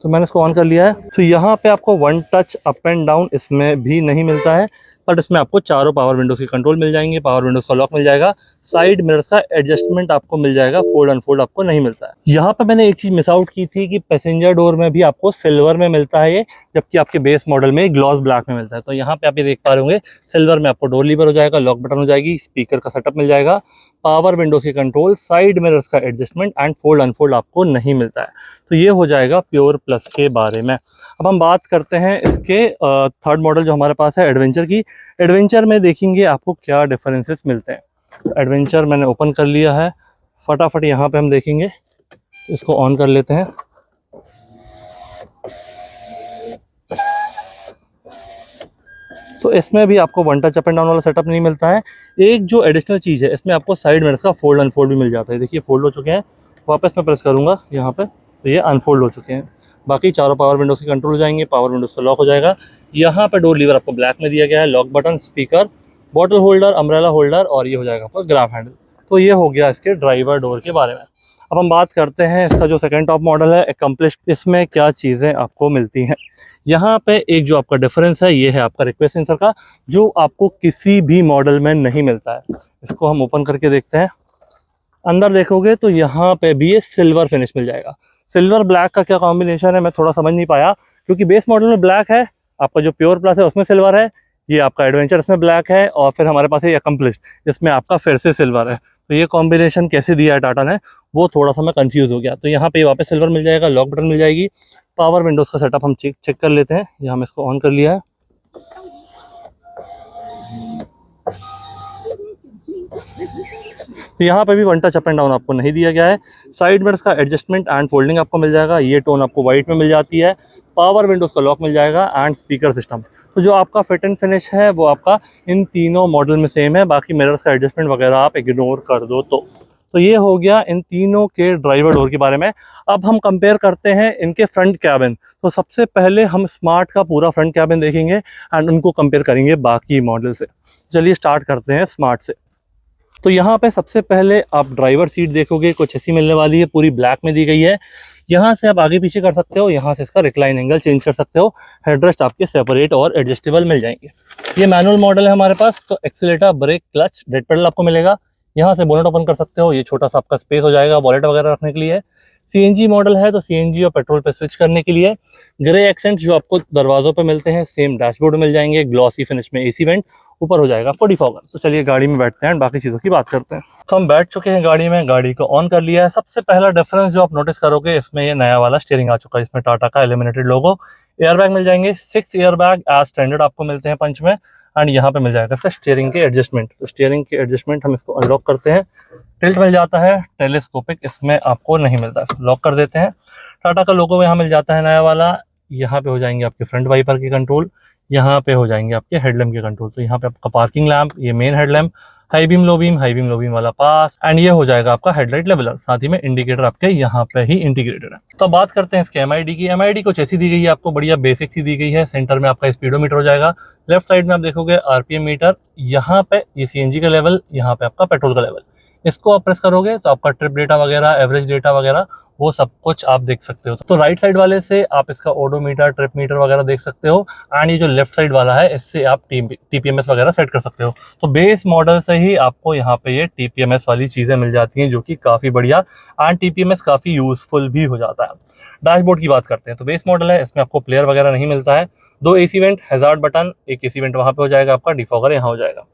तो मैंने इसको ऑन कर लिया है। तो यहाँ पे आपको 1 टच अप एंड डाउन इसमें भी नहीं मिलता है, बट इसमें आपको चारों पावर विंडोज़ के कंट्रोल मिल जाएंगे, पावर विंडोज़ का लॉक मिल जाएगा, साइड मिरर्स का एडजस्टमेंट आपको मिल जाएगा, फोल्ड अनफोल्ड आपको नहीं मिलता है। यहाँ पे मैंने एक चीज़ मिस आउट की थी कि पैसेंजर डोर में भी आपको सिल्वर में मिलता है ये, जबकि आपके बेस मॉडल में ग्लॉस ब्लैक में मिलता है। तो यहाँ पे आप ये देख पा रहे होंगे सिल्वर में आपको डोर लीवर हो जाएगा, लॉक बटन हो जाएगी, स्पीकर का सेटअप मिल जाएगा, पावर विंडोज़ के कंट्रोल, साइड मिरर्स का एडजस्टमेंट एंड फोल्ड अनफोल्ड आपको नहीं मिलता है। तो ये हो जाएगा प्योर प्लस के बारे में। अब हम बात करते हैं इसके थर्ड मॉडल जो हमारे पास है एडवेंचर की। एडवेंचर में देखेंगे आपको क्या डिफरेंसेस मिलते हैं। तो एडवेंचर मैंने ओपन कर लिया है, फटाफट यहाँ पे हम देखेंगे। तो इसको ऑन कर लेते हैं। तो इसमें भी आपको 1 टच अप एंड डाउन वाला सेटअप नहीं मिलता है। एक जो एडिशनल चीज़ है, इसमें आपको साइड मिरर्स का फोल्ड अनफोल्ड भी मिल जाता है। देखिए फोल्ड हो चुके हैं, वापस मैं प्रेस करूँगा यहाँ पे तो ये अनफोल्ड हो चुके हैं। बाकी चारों पावर विंडोज़ के कंट्रोल हो जाएंगे, पावर विंडोज़ का लॉक हो जाएगा। यहाँ पे डोर लीवर आपको ब्लैक में दिया गया है, lock button, speaker, bottle holder, umbrella holder, और ये हो जाएगा आपका ग्रैब हैंडल। तो ये हो गया इसके ड्राइवर डोर के बारे में। अब हम बात करते हैं इसका जो सेकंड टॉप मॉडल है अकम्प्लिश, इसमें क्या चीज़ें आपको मिलती हैं। यहाँ पे एक जो आपका डिफरेंस है ये है आपका रिक्वेस्ट सेंसर का, जो आपको किसी भी मॉडल में नहीं मिलता है। इसको हम ओपन करके देखते हैं। अंदर देखोगे तो यहाँ पे भी ये सिल्वर फिनिश मिल जाएगा। सिल्वर ब्लैक का क्या कॉम्बिनेशन है मैं थोड़ा समझ नहीं पाया, क्योंकि बेस मॉडल में ब्लैक है, आपका जो प्योर प्लस है उसमें सिल्वर है, ये आपका एडवेंचर इसमें ब्लैक है, और फिर हमारे पास ये अकम्प्लिश जिसमें आपका फिर से सिल्वर है। तो ये कॉम्बिनेशन कैसे दिया है टाटा ने, वो थोड़ा सा मैं कंफ्यूज हो गया। तो यहाँ पे वापस सिल्वर मिल जाएगा, लॉक बटन मिल जाएगी। पावर विंडोज़ का सेटअप हम चेक कर लेते हैं। यहाँ हम इसको ऑन कर लिया है। तो यहाँ पे भी one touch up and down आपको नहीं दिया गया है। साइड मिरर्स का एडजस्टमेंट एंड फोल्डिंग आपको मिल जाएगा। ये टोन आपको वाइट में मिल जाती है। पावर विंडोज़ का लॉक मिल जाएगा एंड स्पीकर सिस्टम। तो जो आपका फिट एंड फिनिश है वो आपका इन तीनों मॉडल में सेम है। बाकी मिरर्स का एडजस्टमेंट वगैरह आप इग्नोर कर दो। तो ये हो गया इन तीनों के ड्राइवर डोर के बारे में। अब हम कंपेयर करते हैं इनके फ्रंट कैबिन। तो सबसे पहले हम स्मार्ट का पूरा फ्रंट कैबिन देखेंगे एंड उनको कंपेयर करेंगे बाकी मॉडल से। चलिए स्टार्ट करते हैं स्मार्ट से। तो यहाँ पे सबसे पहले आप ड्राइवर सीट देखोगे, कुछ ऐसी मिलने वाली है, पूरी ब्लैक में दी गई है। यहाँ से आप आगे पीछे कर सकते हो, यहाँ से इसका रिक्लाइन एंगल चेंज कर सकते हो। हेडरेस्ट आपके सेपरेट और एडजस्टेबल मिल जाएंगे। ये मैनुअल मॉडल है हमारे पास। तो accelerator, brake, clutch, dead pedal आपको मिलेगा। यहाँ से बोनेट ओपन कर सकते हो, ये छोटा सा आपका स्पेस हो जाएगा वॉलेट वगैरह रखने के लिए। सीएनजी मॉडल है तो सीएनजी और पेट्रोल पे स्विच करने के लिए। ग्रे एक्सेंट जो आपको दरवाजों पे मिलते हैं सेम डैशबोर्ड मिल जाएंगे। ग्लॉसी फिनिश में एसी वेंट, ऊपर हो जाएगा आपको डिफॉगर। तो चलिए गाड़ी में बैठते हैं, बाकी चीज़ों की बात करते हैं। तो हम बैठ चुके हैं गाड़ी में, गाड़ी को ऑन कर लिया है। सबसे पहला डिफरेंस जो आप नोटिस करोगे, इसमें ये नया वाला स्टीयरिंग आ चुका है, इसमें टाटा का एलिमिनेटेड लोगो। एयरबैग मिल जाएंगे, 6 एयरबैग एज स्टैंडर्ड आपको मिलते हैं पंच में। एंड यहाँ पे मिल जाएगा इसका स्टीयरिंग के एडजस्टमेंट। तो स्टीयरिंग के एडजस्टमेंट हम इसको अनलॉक करते हैं। टिल्ट मिल जाता है, टेलीस्कोपिक इसमें आपको नहीं मिलता है। लॉक कर देते हैं। टाटा का लोगो यहाँ मिल जाता है नया वाला। यहाँ पे हो जाएंगे आपके फ्रंट वाइपर के कंट्रोल, यहाँ पे हो जाएंगे आपके हेडलैम्प के कंट्रोल। तो यहाँ पे आपका पार्किंग लैम्प, ये main headlamp, high beam low beam वाला पास, एंड ये हो जाएगा आपका हेडलाइट लेवलर। साथ ही में इंडिकेटर आपके यहाँ पे ही इंटीग्रेटेड है। तो बात करते हैं इसके एमआईडी की। एमआईडी कुछ ऐसी दी गई है आपको, बढ़िया बेसिक सी दी गई है। सेंटर में आपका स्पीडोमीटर हो जाएगा। लेफ्ट साइड में आप देखोगे आरपीएम मीटर, यहाँ पे ये सीएनजी का लेवल, यहाँ पे आपका पेट्रोल का लेवल। इसको आप प्रेस करोगे तो आपका ट्रिप डेटा वगैरह, एवरेज डेटा वगैरह, वो सब कुछ आप देख सकते हो। तो राइट साइड वाले से आप इसका ओडोमीटर, ट्रिप मीटर वगैरह देख सकते हो। एंड ये जो लेफ्ट साइड वाला है, इससे आप टीपीएमएस वगैरह सेट कर सकते हो। तो बेस मॉडल से ही आपको यहाँ पे ये टीपीएमएस वाली चीज़ें मिल जाती हैं, जो कि काफ़ी बढ़िया एंड टीपीएमएस काफ़ी यूजफुल भी हो जाता है। डैशबोर्ड की बात करते हैं तो बेस मॉडल है, इसमें आपको प्लेयर वगैरह नहीं मिलता है। 2 एसी वेंट, हैजार्ड बटन, एक एसी वेंट वहाँ पे हो जाएगा आपका, डिफॉगर यहाँ हो जाएगा।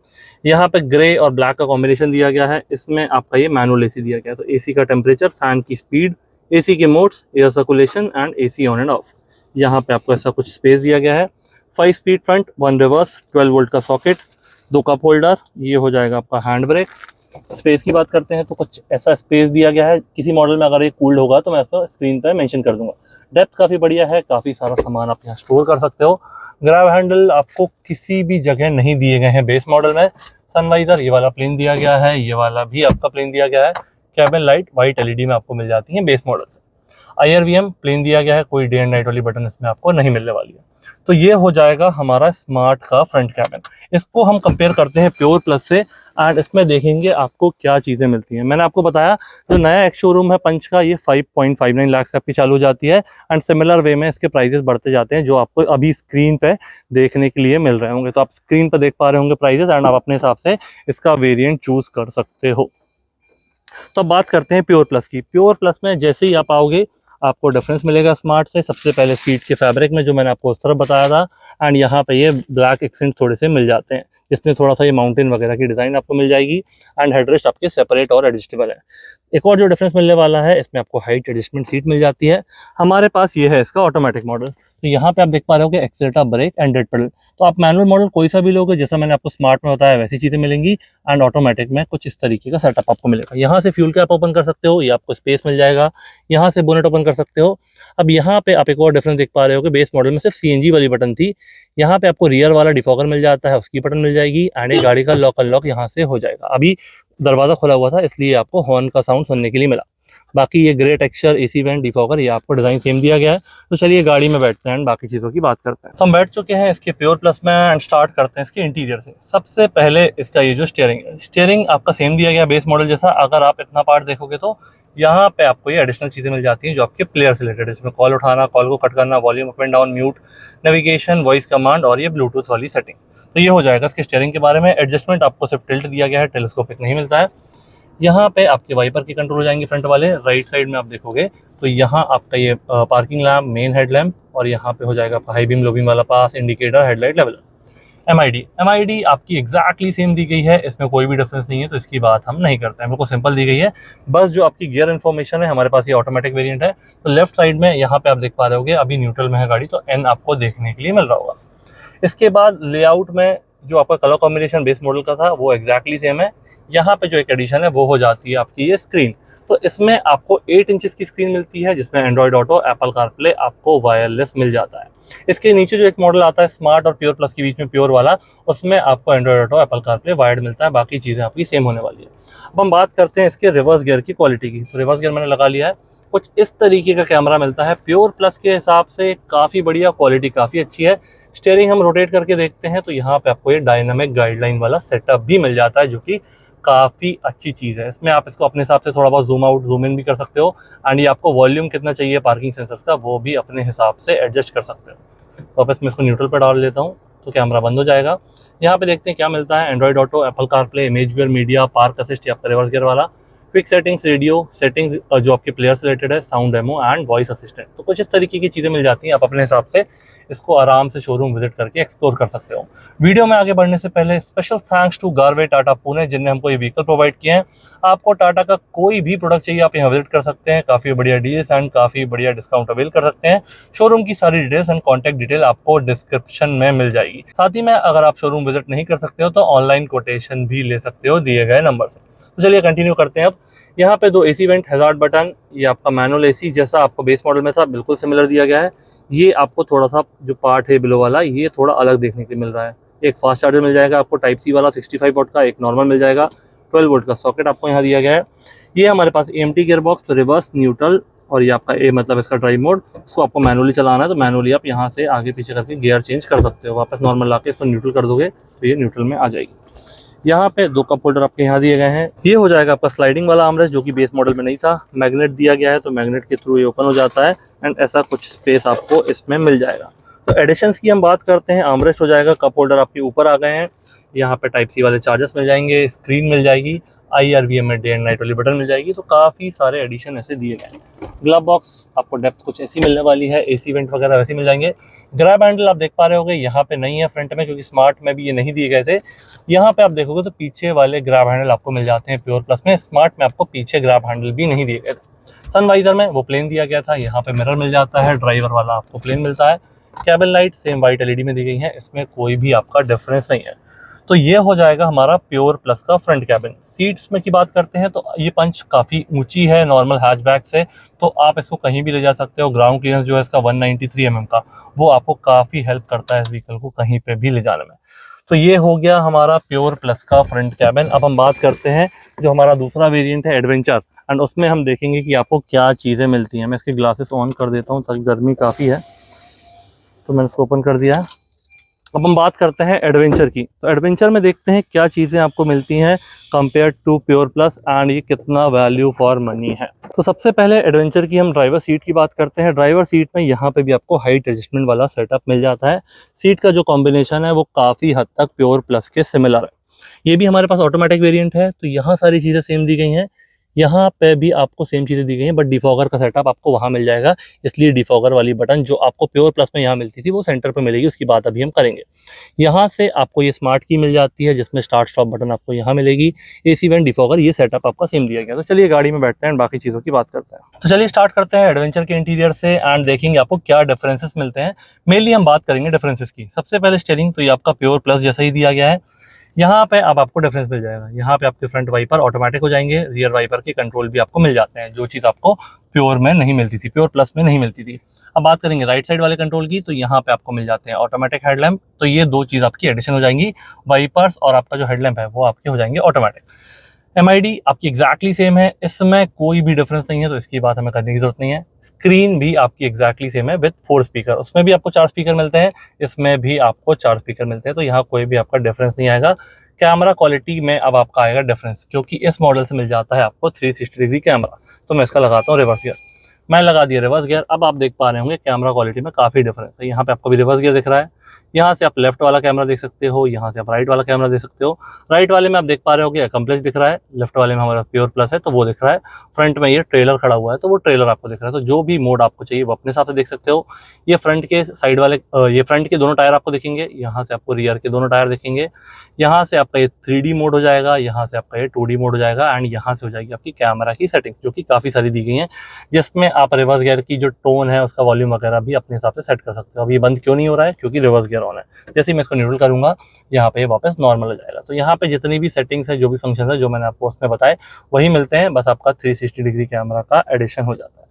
यहाँ पे ग्रे और ब्लैक का कॉम्बिनेशन दिया गया है। इसमें आपका ये मैनुअल एसी दिया गया है। तो एसी का टेम्परेचर, फैन की स्पीड, एसी के modes, air circulation and AC on end of. यहाँ पे आपको ऐसा कुछ स्पेस दिया गया है। 5 स्पीड फ्रंट, 1 रिवर्स, 12 वोल्ट का सॉकेट, 2 कप होल्डर, ये हो जाएगा आपका हैंड ब्रेक। स्पेस की बात करते हैं तो कुछ ऐसा स्पेस दिया गया है। किसी मॉडल में अगर ये कूल्ड होगा तो मैं इसको स्क्रीन पर मेंशन कर दूंगा। डेप्थ काफ़ी बढ़िया है, काफ़ी सारा सामान आप यहाँ स्टोर कर सकते हो। ग्रैब हैंडल आपको किसी भी जगह नहीं दिए गए हैं बेस मॉडल में। सनवाइजर ये वाला प्लेन दिया गया है, ये वाला भी आपका प्लेन दिया गया है। कैबिन लाइट वाइट एलईडी में आपको मिल जाती है बेस मॉडल से। IRVM प्लेन दिया गया है, कोई डे एंड नाइट वाली बटन इसमें आपको नहीं मिलने वाली है। तो ये हो जाएगा हमारा स्मार्ट का फ्रंट कैबिन। इसको हम कंपेयर करते हैं प्योर प्लस से एंड इसमें देखेंगे आपको क्या चीज़ें मिलती हैं। मैंने आपको बताया जो नया एक्स शोरूम है पंच का, ये 5.59 लाख से आपकी चालू हो जाती है। एंड सिमिलर वे में इसके प्राइजेस बढ़ते जाते हैं, जो आपको अभी स्क्रीन पे देखने के लिए मिल रहे होंगे। तो आप स्क्रीन पर देख पा रहे होंगे प्राइजेस एंड आप अपने हिसाब से इसका वेरिएंट चूज कर सकते हो। तो अब बात करते हैं प्योर प्लस की। प्योर प्लस में जैसे ही आप आओगे आपको डिफरेंस मिलेगा स्मार्ट से। सबसे पहले सीट के फैब्रिक में, जो मैंने आपको उस तरफ बताया था, एंड यहाँ पे ये ब्लैक एक्सेंट थोड़े से मिल जाते हैं, जिसमें थोड़ा सा ये माउंटेन वगैरह की डिज़ाइन आपको मिल जाएगी। एंड हेडरेस्ट आपके सेपरेट और एडजस्टेबल है। एक और जो डिफरेंस मिलने वाला है, इसमें आपको हाइट एडजस्टमेंट सीट मिल जाती है। हमारे पास ये है इसका ऑटोमेटिक मॉडल। तो यहाँ पे आप देख पा रहे हो कि accelerator, brake and dead pedal. तो आप मैनुअल मॉडल कोई सा भी लोगे, जैसा मैंने आपको स्मार्ट में बताया वैसी चीज़ें मिलेंगी। एंड ऑटोमेटिक में कुछ इस तरीके का सेटअप आपको मिलेगा। यहाँ से फ्यूल कैप ओपन कर सकते हो, ये आपको स्पेस मिल जाएगा। यहाँ से बोनेट ओपन कर सकते हो। अब यहाँ पे आप एक और डिफरेंस देख पा रहे हो कि बेस मॉडल में सिर्फ सीएनजी वाली बटन थी, यहाँ पे आपको रियर वाला डिफॉगर मिल जाता है, उसकी बटन मिल जाएगी। एंड एक गाड़ी का लॉक अनलॉक यहाँ से हो जाएगा। अभी दरवाज़ा खुला हुआ था इसलिए आपको हॉर्न का साउंड सुनने के लिए मिला। बाकी ये grey texture, AC vent, defogger, ये आपको डिज़ाइन सेम दिया गया है। तो चलिए गाड़ी में बैठते हैं, बाकी चीज़ों की बात करते हैं। तो हम बैठ चुके हैं इसके प्योर प्लस में एंड स्टार्ट करते हैं इसके इंटीरियर से। सबसे पहले इसका ये जो स्टीयरिंग है, स्टीयरिंग आपका सेम दिया गया बेस मॉडल जैसा। अगर आप इतना पार्ट देखोगे तो यहाँ पे आपको ये एडिशनल चीज़ें मिल जाती हैं जो आपके प्लेयर से रिलेटेड है, जिसमें कॉल उठाना, कॉल को कट करना, volume up and down, mute, navigation, voice command और ये ब्लूटूथ वाली सेटिंग। तो ये हो जाएगा इसके स्टीयरिंग के बारे में। एडजस्टमेंट आपको सिर्फ टिल्ट दिया गया है, टेलीस्कोपिक नहीं मिलता है। यहाँ पे आपके वाइपर की कंट्रोल हो जाएंगे फ्रंट वाले। राइट साइड में आप देखोगे तो यहाँ आपका ये पार्किंग लैम्प, मेन हेडलैम्प, और यहाँ पे हो जाएगा आपका हाई बीम, लो बीम वाला पास, इंडिकेटर, हेडलाइट लेवलर। एमआईडी आपकी एग्जैक्टली सेम दी गई है, इसमें कोई भी डिफरेंस नहीं है, तो इसकी बात हम नहीं करते हैं, बिल्कुल सिंपल दी गई है। बस जो आपकी गियर इन्फॉर्मेशन है, हमारे पास ये ऑटोमेटिक वेरिएंट है, तो लेफ्ट साइड में यहाँ पे आप देख पा रहे होगे अभी न्यूट्रल में है गाड़ी, तो एन आपको देखने के लिए मिल रहा होगा। इसके बाद लेआउट में जो आपका कलर कॉम्बिनेशन बेस मॉडल का था वो एग्जैक्टली सेम है। यहाँ पे जो एक एडिशन है वो हो जाती है आपकी ये स्क्रीन। तो इसमें आपको 8 इंचेस की स्क्रीन मिलती है, जिसमें एंड्रॉइड ऑटो, एप्पल कारप्ले आपको वायरलेस मिल जाता है। इसके नीचे जो एक मॉडल आता है स्मार्ट और प्योर प्लस के बीच में, प्योर वाला, उसमें आपको Android Auto, Apple CarPlay wired मिलता है, बाकी चीज़ें आपकी सेम होने वाली है। अब हम बात करते हैं इसके रिवर्स गियर की क्वालिटी की। तो रिवर्स गियर मैंने लगा लिया है, कुछ इस तरीके का कैमरा मिलता है, प्योर प्लस के हिसाब से काफ़ी बढ़िया, क्वालिटी काफ़ी अच्छी है। स्टीयरिंग हम रोटेट करके देखते हैं तो यहाँ पे आपको ये डायनामिक गाइडलाइन वाला सेटअप भी मिल जाता है, जो कि काफ़ी अच्छी चीज़ है। इसमें आप इसको अपने हिसाब से थोड़ा बहुत जूम आउट, जूम इन भी कर सकते हो, एंड ये आपको वॉल्यूम कितना चाहिए पार्किंग सेंसर्स का वो भी अपने हिसाब से एडजस्ट कर सकते हो। तो वापस मैं इसको न्यूट्रल पर डाल लेता हूँ तो कैमरा बंद हो जाएगा। यहाँ पे देखते हैं क्या मिलता है। Android Auto, Apple CarPlay, imageware, media, park assist, आपका रिवर्स गियर वाला, क्विक सेटिंग्स, रेडियो सेटिंग्स जो आपके प्लेयर से रिलेटेड है, sound demo and voice assistant. तो कुछ इस तरीके की चीज़ें मिल जाती हैं, आप अपने हिसाब से इसको आराम से शोरूम विजिट करके एक्सप्लोर कर सकते हो। वीडियो में आगे बढ़ने से पहले special thanks to Garve Tata Pune, जिनने हमको ये व्हीकल प्रोवाइड किए हैं। आपको टाटा का कोई भी प्रोडक्ट चाहिए आप यहाँ विजिट कर सकते हैं, काफ़ी बढ़िया डील्स एंड काफ़ी बढ़िया डिस्काउंट अवेल कर सकते हैं। शोरूम की सारी डिटेल्स एंड कॉन्टैक्ट डिटेल आपको डिस्क्रिप्शन में मिल जाएगी। साथ ही में अगर आप शोरूम विजिट नहीं कर सकते हो तो ऑनलाइन कोटेशन भी ले सकते हो दिए गए नंबर से। तो चलिए कंटिन्यू करते हैं। अब यहाँ पे 2 AC वेंट, हैजार्ड बटन, ये आपका मैनुअल AC जैसा आपको बेस मॉडल में था बिल्कुल सिमिलर दिया गया है। ये आपको थोड़ा सा जो पार्ट है बिलो वाला, ये थोड़ा अलग देखने के लिए मिल रहा है। एक फास्ट चार्जर मिल जाएगा आपको टाइप सी वाला 65 वोल्ट का, एक नॉर्मल मिल जाएगा 12 वोल्ट का सॉकेट आपको यहाँ दिया गया है। ये हमारे पास AMT गियर बॉक्स, तो रिवर्स, न्यूट्रल और ये आपका ए मतलब इसका ड्राइव मोड। इसको आपको मैनुअली चलाना है तो मैनुअली आप यहाँ से आगे पीछे करके गियर चेंज कर सकते हो। वापस नॉर्मल ला के इसको न्यूट्रल कर दोगे तो ये न्यूट्रल में आ जाएगी। यहाँ पे 2 कप होल्डर आपके यहाँ दिए गए हैं। ये हो जाएगा आपका स्लाइडिंग वाला आर्मरेस्ट, जो कि बेस मॉडल में नहीं था। मैग्नेट दिया गया है तो मैग्नेट के थ्रू ये ओपन हो जाता है, एंड ऐसा कुछ स्पेस आपको इसमें मिल जाएगा। तो एडिशंस की हम बात करते हैं, आर्मरेस्ट हो जाएगा, कप होल्डर आपके ऊपर आ गए हैं, यहाँ पे टाइप सी वाले चार्जर्स मिल जाएंगे, स्क्रीन मिल जाएगी, IRVM में डे एंड नाइट वाली बटन मिल जाएगी। तो काफ़ी सारे एडिशन ऐसे दिए गए हैं। ग्लव बॉक्स आपको डेप्थ कुछ ऐसी मिलने वाली है, AC वेंट वगैरह वैसे मिल जाएंगे। ग्रैब हैंडल आप देख पा रहे होगे यहाँ पे नहीं है फ्रंट में, क्योंकि स्मार्ट में भी ये नहीं दिए गए थे। यहाँ पे आप देखोगे तो पीछे वाले ग्रैब हैंडल आपको मिल जाते हैं प्योर प्लस में, स्मार्ट में आपको पीछे ग्रैब हैंडल भी नहीं दिए गए थे। सनवाइजर में वो प्लेन दिया गया था, यहाँ पे मिरर मिल जाता है, ड्राइवर वाला आपको प्लेन मिलता है। Cabin light same white LED में दी गई है, इसमें कोई भी आपका डिफरेंस नहीं है। तो ये हो जाएगा हमारा प्योर प्लस का फ्रंट कैबिन। सीट्स में की बात करते हैं तो ये पंच काफ़ी ऊंची है नॉर्मल हैचबैक से, तो आप इसको कहीं भी ले जा सकते हो। ग्राउंड क्लियरेंस जो है इसका 193 mm का, वो आपको काफ़ी हेल्प करता है इस व्हीकल को कहीं पे भी ले जाने में। तो ये हो गया हमारा प्योर प्लस का फ्रंट कैबिन। अब हम बात करते हैं जो हमारा दूसरा वेरिएंट है एडवेंचर, एंड उसमें हम देखेंगे कि आपको क्या चीज़ें मिलती हैं। मैं इसके ग्लासेस ऑन कर देता हूँ ताकि गर्मी काफ़ी है, तो मैंने इसको ओपन कर दिया है। अब हम बात करते हैं एडवेंचर की। तो एडवेंचर में देखते हैं क्या चीज़ें आपको मिलती हैं compare to pure plus, and ये कितना वैल्यू फॉर मनी है। तो सबसे पहले एडवेंचर की हम ड्राइवर सीट की बात करते हैं। ड्राइवर सीट में यहाँ पे भी आपको हाइट एडजस्टमेंट वाला सेटअप मिल जाता है। सीट का जो कॉम्बिनेशन है वो काफ़ी हद तक प्योर प्लस के सिमिलर है। ये भी हमारे पास ऑटोमेटिक वेरिएंट है, तो यहाँ सारी चीज़ें सेम दी गई हैं। यहाँ पे भी आपको सेम चीज़ें दी गई हैं, बट डिफॉगर का सेटअप आपको वहाँ मिल जाएगा, इसलिए डिफॉगर वाली बटन जो आपको प्योर प्लस में यहाँ मिलती थी वो सेंटर पे मिलेगी, उसकी बात अभी हम करेंगे। यहाँ से आपको ये स्मार्ट की मिल जाती है, जिसमें स्टार्ट स्टॉप बटन आपको यहाँ मिलेगी। AC वेंट, डिफॉगर, ये सेटअप आपका सेम दिया गया। तो चलिए गाड़ी में बैठते हैं और बाकी चीज़ों की बात करते हैं। तो चलिए स्टार्ट करते हैं एडवेंचर के इंटीरियर से, एंड देखेंगे आपको क्या डिफरेंसेस मिलते हैं। मेनली हम बात करेंगे डिफरेंसेस की। सबसे पहले स्टीयरिंग, तो ये आपका प्योर प्लस जैसा ही दिया गया है। यहाँ पे अब आपको डिफरेंस मिल जाएगा। यहाँ पे आपके फ्रंट वाइपर ऑटोमेटिक हो जाएंगे, रियर वाइपर के कंट्रोल भी आपको मिल जाते हैं, जो चीज़ आपको प्योर में नहीं मिलती थी, प्योर प्लस में नहीं मिलती थी। अब बात करेंगे राइट साइड वाले कंट्रोल की, तो यहाँ पे आपको मिल जाते हैं ऑटोमेटिक हेडलैम्प। तो ये 2 चीज़ आपकी एडिशन हो जाएंगी, वाइपर्स और आपका जो हेडलैम्प है वो आपके हो जाएंगे ऑटोमेटिक। MID आपकी एग्जैक्टली सेम है, इसमें कोई भी डिफरेंस नहीं है, तो इसकी बात हमें करने की जरूरत नहीं है। स्क्रीन भी आपकी एग्जैक्टली सेम है विद 4 स्पीकर, उसमें भी आपको 4 स्पीकर मिलते हैं, इसमें भी आपको 4 स्पीकर मिलते हैं, तो यहाँ कोई भी आपका डिफरेंस नहीं आएगा। कैमरा क्वालिटी में अब आपका आएगा डिफरेंस, क्योंकि इस मॉडल से मिल जाता है आपको 360 डिग्री कैमरा। तो मैं इसका लगाता हूँ रिवर्स गियर, मैं लगा दिया रिवर्स गियर। अब आप देख पा रहे होंगे कैमरा क्वालिटी में काफ़ी डिफरेंस है। यहाँ पे आपको भी रिवर्स गियर दिख रहा है, यहाँ से आप लेफ्ट वाला कैमरा देख सकते हो, यहाँ से आप राइट वाला कैमरा देख सकते हो। राइट वाले में आप देख पा रहे हो कि अकम्प्लिश दिख रहा है, लेफ्ट वाले में हमारा प्योर प्लस है तो वो दिख रहा है। फ्रंट में ये ट्रेलर खड़ा हुआ है तो वो ट्रेलर आपको दिख रहा है। तो जो भी मोड आपको चाहिए वो अपने हिसाब से देख सकते हो। ये फ्रंट के साइड वाले ये फ्रंट के दोनों टायर आपको दिखेंगे, यहाँ से आपको रियर के दोनों टायर दिखेंगे। यहाँ से आपका ये 3D मोड हो जाएगा, यहाँ से आपका ये 2D मोड हो जाएगा, एंड यहाँ से हो जाएगी आपकी कैमरा की सेटिंग, जो कि काफ़ी सारी दी गई हैं, जिसमें आप रिवर्स गियर की जो टोन है उसका वॉल्यूम वगैरह भी अपने हिसाब से सेट कर सकते हो। अब ये बंद क्यों नहीं हो रहा है, क्योंकि रिवर्स गियर ऑन है। जैसे मैं इसको न्यूट्रल करूंगा, यहाँ पे वापस नॉर्मल हो जाएगा। तो यहाँ पे जितनी भी सेटिंग्स है, जो भी फंक्शन है जो मैंने आपको उसमें बताए वही मिलते हैं, बस आपका 360 डिग्री कैमरा का एडिशन हो जाता है।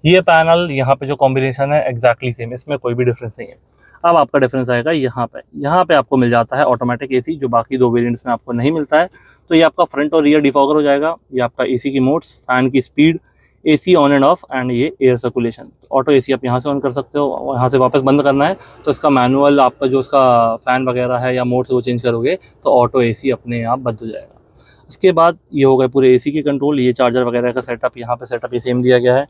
ये पैनल यहाँ पे जो कॉम्बिनेशन है एग्जैक्टली सेम, इसमें कोई भी डिफरेंस नहीं है। अब आपका डिफरेंस आएगा यहाँ पे आपको मिल जाता है ऑटोमेटिक एसी, जो बाकी दो वेरिएंट्स में आपको नहीं मिलता है। तो ये आपका फ्रंट और रियर डिफॉगर हो जाएगा। ये आपका एसी की मोड्स, फैन की speed, AC on end of, and ये एयर सर्कुलेशन। ऑटो एसी आप यहाँ से ऑन कर सकते हो, यहाँ से वापस बंद करना है तो इसका मैनुअल आपका जो उसका फैन वगैरह है या मोड से वो चेंज करोगे तो ऑटो एसी अपने आप बंद हो जाएगा। उसके बाद ये हो गए पूरे एसी के कंट्रोल। ये चार्जर वगैरह का सेटअप, यहाँ पे सेटअप ये सेम दिया गया है,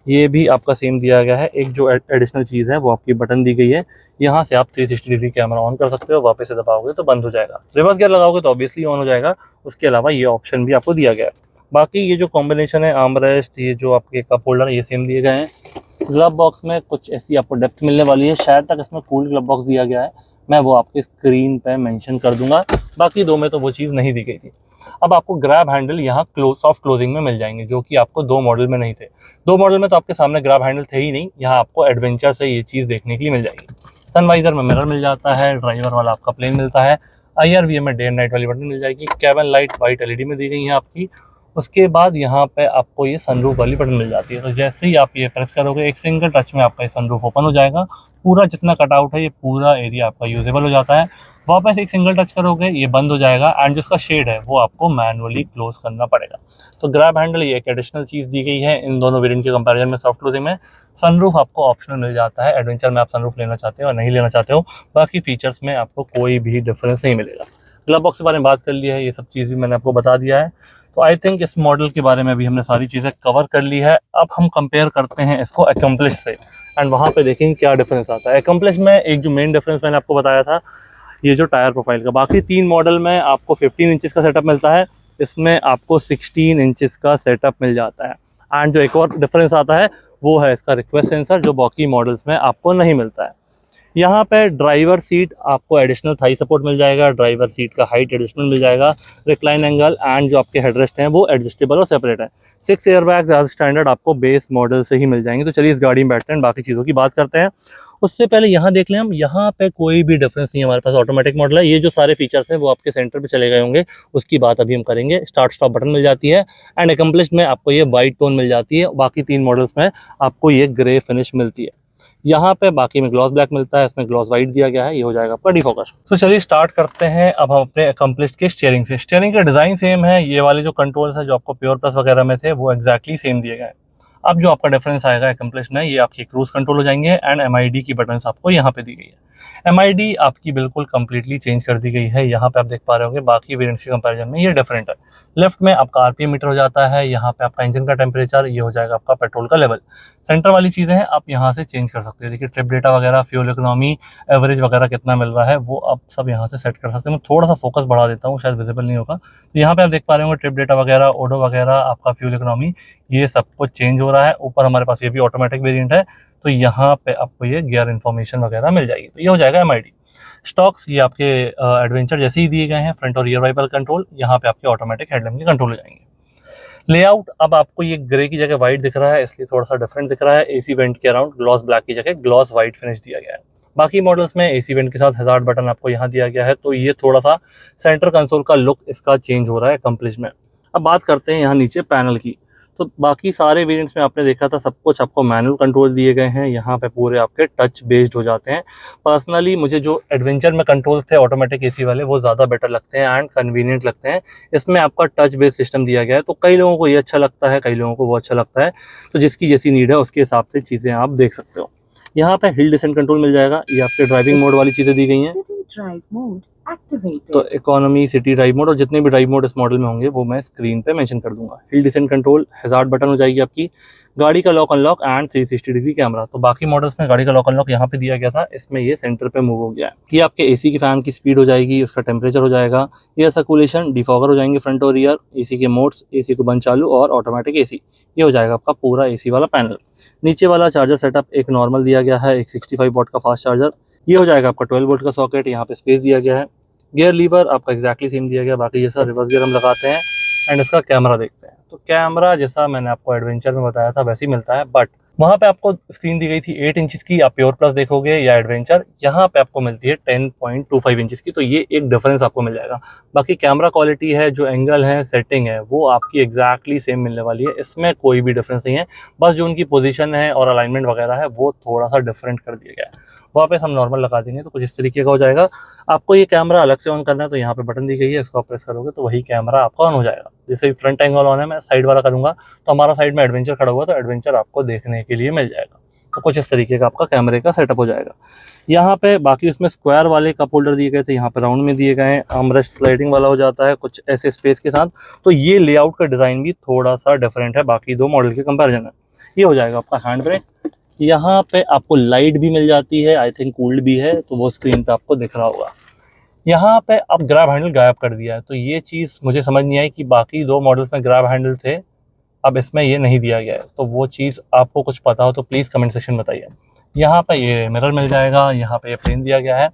ये भी आपका सेम दिया गया है। एक जो एडिशनल चीज़ है वो आपकी बटन दी गई है, यहाँ से आप 360 डिग्री कैमरा ऑन कर सकते हो, वापस से दबाओगे तो बंद हो जाएगा। रिवर्स गियर लगाओगे तो ऑब्वियसली ऑन हो जाएगा। उसके अलावा ये ऑप्शन भी आपको दिया गया है। बाकी ये जो कॉम्बिनेशन है आर्मरेस्ट, ये जो आपके कप होल्डर है, ये सेम दिए गए हैं। ग्लव बॉक्स में कुछ ऐसी आपको डेप्थ मिलने वाली है, शायद तक इसमें कूल ग्लव बॉक्स दिया गया है, मैं वो आपके स्क्रीन पे मेंशन कर दूंगा। बाकी दो में तो वो चीज़ नहीं दी गई थी। अब आपको ग्रैब हैंडल यहाँ सॉफ्ट क्लोजिंग में मिल जाएंगे, जो कि आपको दो मॉडल में नहीं थे। दो मॉडल में तो आपके सामने ग्रैब हैंडल थे ही नहीं, यहाँ आपको एडवेंचर से ये चीज़ देखने के लिए मिल जाएगी। सनवाइजर में मिरर मिल जाता है, ड्राइवर वाला आपका प्लेन मिलता है, IRV में डे एंड नाइट वाली बटन मिल जाएगी, कैबिन लाइट वाइट LED में दी गई है आपकी। उसके बाद यहाँ पे आपको ये सनरूफ वाली बटन मिल जाती है। तो जैसे ही आप ये प्रेस करोगे एक सिंगल टच में आपका ये सनरूफ ओपन हो जाएगा। पूरा जितना कटआउट है ये पूरा एरिया आपका यूजेबल हो जाता है। वापस एक सिंगल टच करोगे ये बंद हो जाएगा, एंड जिसका शेड है वो आपको मैनुअली क्लोज करना पड़ेगा। तो ग्रैब हैंडल ये एक एडिशनल चीज़ दी गई है इन दोनों वेरिएंट के कंपैरिजन में। सॉफ्ट क्लोजिंग में सनरूफ आपको ऑप्शनल मिल जाता है, एडवेंचर में आप सनरूफ लेना चाहते हो और नहीं लेना चाहते हो, बाकी फीचर्स में आपको कोई भी डिफरेंस नहीं मिलेगा। ग्लव बॉक्स के बारे में बात कर ली है, ये सब चीज़ भी मैंने आपको बता दिया है। तो आई थिंक इस मॉडल के बारे में भी हमने सारी चीज़ें कवर कर ली है। अब हम कंपेयर करते हैं इसको अकम्प्लिश से, एंड वहाँ पे देखेंगे क्या डिफरेंस आता है। अकम्प्लिश में एक जो मेन डिफरेंस मैंने आपको बताया था, ये जो टायर प्रोफाइल का, बाकी तीन मॉडल में आपको 15 इंचेस का सेटअप मिलता है, इसमें आपको 16 इंचेस का सेटअप मिल जाता है। एंड जो एक और डिफरेंस आता है वो है इसका रिक्वेस्ट सेंसर, जो बाकी मॉडल्स में आपको नहीं मिलता है। यहाँ पे ड्राइवर सीट आपको एडिशनल थाई सपोर्ट मिल जाएगा, ड्राइवर सीट का हाइट एडजस्टमेंट मिल जाएगा, रिक्लाइन एंगल, एंड जो आपके हेडरेस्ट हैं वो एडजस्टेबल और सेपरेट है। 6 एयरबैग्स एज स्टैंडर्ड आपको बेस मॉडल से ही मिल जाएंगे। तो चलिए इस गाड़ी में बैठते हैं, बाकी चीज़ों की बात करते हैं। उससे पहले यहाँ देख लें हम, यहाँ पे कोई भी डिफरेंस नहीं है, हमारे पास ऑटोमेटिक मॉडल है। ये जो सारे फीचर्स हैं वो आपके सेंटर पे चले गए होंगे, उसकी बात अभी हम करेंगे। स्टार्ट स्टॉप बटन मिल जाती है, एंड अकम्प्लिश्ड में आपको ये वाइट टोन मिल जाती है, बाकी तीन मॉडल्स में आपको ये ग्रे फिनिश मिलती है। यहाँ पे बाकी में ग्लॉस ब्लैक मिलता है, इसमें ग्लॉस वाइट दिया गया है, ये हो जाएगा आपका डिफोकस। तो चलिए स्टार्ट करते हैं अब हम अपने अकम्प्लिश्ड के स्टीयरिंग से। स्टीयरिंग का डिज़ाइन सेम है, ये वाले जो कंट्रोल्स है जो आपको प्योर प्लस वगैरह में थे वो एक्जैक्टली सेम दिए गए हैं। अब जो आपका डिफरेंस आएगा अकम्प्लिश्ड में, ये आपकी क्रूज कंट्रोल हो जाएंगे, एंड MID की बटन्स आपको यहाँ पे दी गई है। MID आपकी बिल्कुल कंप्लीटली चेंज कर दी गई है, यहाँ पे आप देख पा रहे होंगे, बाकी वेरिएंट्स के कंपैरिजन में ये डिफरेंट है। लेफ्ट में आपका RPM मीटर हो जाता है, यहाँ पे आपका इंजन का टेम्परेचर, ये हो जाएगा आपका पेट्रोल का लेवल। सेंटर वाली चीज़ें हैं आप यहाँ से चेंज कर सकते हैं, देखिए ट्रिप डेटा वगैरह, फ्यूल इकोनॉमी, एवरेज वगैरह कितना मिल रहा है वो आप सब यहाँ से सेट कर सकते हैं। मैं थोड़ा सा फोकस बढ़ा देता हूँ, शायद विजिबल नहीं होगा। तो यहाँ पे आप देख पा रहे होंगे ट्रिप डेटा वगैरह, ओडो वगैरह, आपका फ्यूल इकोनॉमी, ये सब कुछ चेंज हो रहा है। ऊपर हमारे पास ये भी ऑटोमेटिक वेरिएंट है, तो यहाँ पे आपको ये गियर इन्फॉर्मेशन वगैरह मिल जाएगी। तो ये हो जाएगा MID। स्टॉक्स ये आपके एडवेंचर जैसे ही दिए गए हैं, फ्रंट और रियर वाइपर कंट्रोल, यहाँ पे आपके ऑटोमेटिक हेडलैम्प के कंट्रोल हो जाएंगे। लेआउट अब आपको ये ग्रे की जगह वाइट दिख रहा है, इसलिए थोड़ा सा डिफरेंट दिख रहा है। AC वेंट के अराउंड ग्लॉस ब्लैक की जगह ग्लॉस वाइट फिनिश दिया गया है। बाकी मॉडल्स में AC वेंट के साथ हजार्ड बटन आपको यहाँ दिया गया है, तो ये थोड़ा सा सेंटर कंसोल का लुक इसका चेंज हो रहा है अकम्प्लिश में। अब बात करते हैं यहाँ नीचे पैनल की। तो बाकी सारे वेरिएंट्स में आपने देखा था सब कुछ आपको मैनुअल कंट्रोल दिए गए हैं, यहाँ पे पूरे आपके टच बेस्ड हो जाते हैं। पर्सनली मुझे जो एडवेंचर में कंट्रोल्स थे ऑटोमेटिक AC वाले वो ज़्यादा बेटर लगते हैं एंड कन्वीनियंट लगते हैं। इसमें आपका टच बेस्ड सिस्टम दिया गया है, तो कई लोगों को ये अच्छा लगता है, कई लोगों को वो अच्छा लगता है, तो जिसकी जैसी नीड है उसके हिसाब से चीज़ें आप देख सकते हो। यहाँ पे हिल डिसेंट कंट्रोल मिल जाएगा, ये आपके ड्राइविंग मोड वाली चीज़ें दी गई हैं। तो इकोनॉमी, सिटी, ड्राइव मोड और जितने भी ड्राइव मोड इस मॉडल में होंगे वो मैं स्क्रीन पे मेंशन कर दूंगा। Hill descent control, hazard button हो जाएगी आपकी, गाड़ी का lock unlock and 360 degree camera. तो बाकी मॉडल्स में गाड़ी का लॉक अनलॉक यहाँ पे दिया गया था, इसमें ये सेंटर पे मूव हो गया है। ये आपके एसी की फैन की स्पीड हो जाएगी, उसका टेम्परेचर हो जाएगा, एयर सर्कुलेशन, डिफॉगर हो जाएंगे फ्रंट और रियर, एसी के मोड्स, एसी को बंद चालू और ऑटोमेटिक एसी। ये हो जाएगा आपका पूरा एसी वाला पैनल। नीचे वाला चार्जर सेटअप एक नॉर्मल दिया गया है, एक 65 वॉट का फास्ट चार्जर। ये हो जाएगा आपका 12 वोल्ट का सॉकेट, यहाँ पे स्पेस दिया गया है। गियर लीवर आपका एग्जैक्टली सेम दिया गया, बाकी जैसा रिवर्स गियर हम लगाते हैं। एंड इसका कैमरा देखते हैं, तो कैमरा जैसा मैंने आपको एडवेंचर में बताया था वैसे ही मिलता है, बट वहाँ पे आपको स्क्रीन दी गई थी 8 इंचेस की, आप प्योर प्लस देखोगे या एडवेंचर, यहाँ पे आपको मिलती है 10.25 इंचेस की। तो ये एक डिफरेंस आपको मिल जाएगा। बाकी कैमरा क्वालिटी है, जो एंगल है, सेटिंग है, वो आपकी एग्जैक्टली सेम मिलने वाली है, इसमें कोई भी डिफरेंस नहीं है। बस जो उनकी पोजीशन है और अलाइनमेंट वगैरह है वो थोड़ा सा डिफरेंट कर दिया गया है। वापस हम नॉर्मल लगा देंगे तो कुछ इस तरीके का हो जाएगा। आपको ये कैमरा अलग से ऑन करना है तो यहाँ पे बटन दी गई है, इसको आप प्रेस करोगे तो वही कैमरा आपका ऑन हो जाएगा। जैसे फ्रंट एंगल ऑन है, मैं साइड वाला करूँगा तो हमारा साइड में एडवेंचर खड़ा हुआ तो एडवेंचर आपको देखने के लिए मिल जाएगा। तो कुछ इस तरीके का आपका कैमरे का सेटअप हो जाएगा। यहाँ पे बाकी उसमें स्क्वायर वाले कप होल्डर दिए गए थे, यहाँ पे राउंड में दिए गए हैं। आर्मरेस्ट स्लाइडिंग वाला हो जाता है कुछ ऐसे स्पेस के साथ। तो ये लेआउट का डिज़ाइन भी थोड़ा सा डिफरेंट है बाकी दो मॉडल के कंपैरिजन में। ये हो जाएगा आपका हैंड ब्रेक। यहाँ पे आपको लाइट भी मिल जाती है, आई थिंक कूल्ड भी है, तो वो स्क्रीन पे आपको दिख रहा होगा। यहाँ पे अब ग्रैब हैंडल गायब कर दिया है, तो ये चीज़ मुझे समझ नहीं आई कि बाकी दो मॉडल्स में ग्रैब हैंडल थे, अब इसमें ये नहीं दिया गया है। तो वो चीज़ आपको कुछ पता हो तो प्लीज़ कमेंट सेक्शन बताइए। यहाँ पे ये मिरर मिल जाएगा, यहाँ पे ये फ्रेम दिया गया है।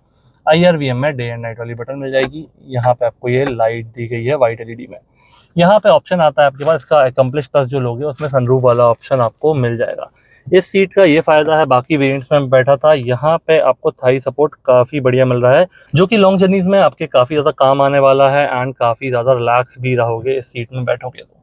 IRVM में डे एंड नाइट वाली बटन मिल जाएगी। यहाँ पे आपको ये लाइट दी गई है वाइट LED में। यहाँ पे ऑप्शन आता है आपके पास, इसका अकम्प्लिश प्लस जो लोगे उसमें सनरूफ वाला ऑप्शन आपको मिल जाएगा। इस सीट का ये फायदा है, बाकी वेरिएंट्स में मैं बैठा था, यहाँ पे आपको थाई सपोर्ट काफ़ी बढ़िया मिल रहा है, जो कि लॉन्ग जर्नीज में आपके काफ़ी ज़्यादा काम आने वाला है एंड काफ़ी ज़्यादा रिलैक्स भी रहोगे इस सीट में बैठोगे तो।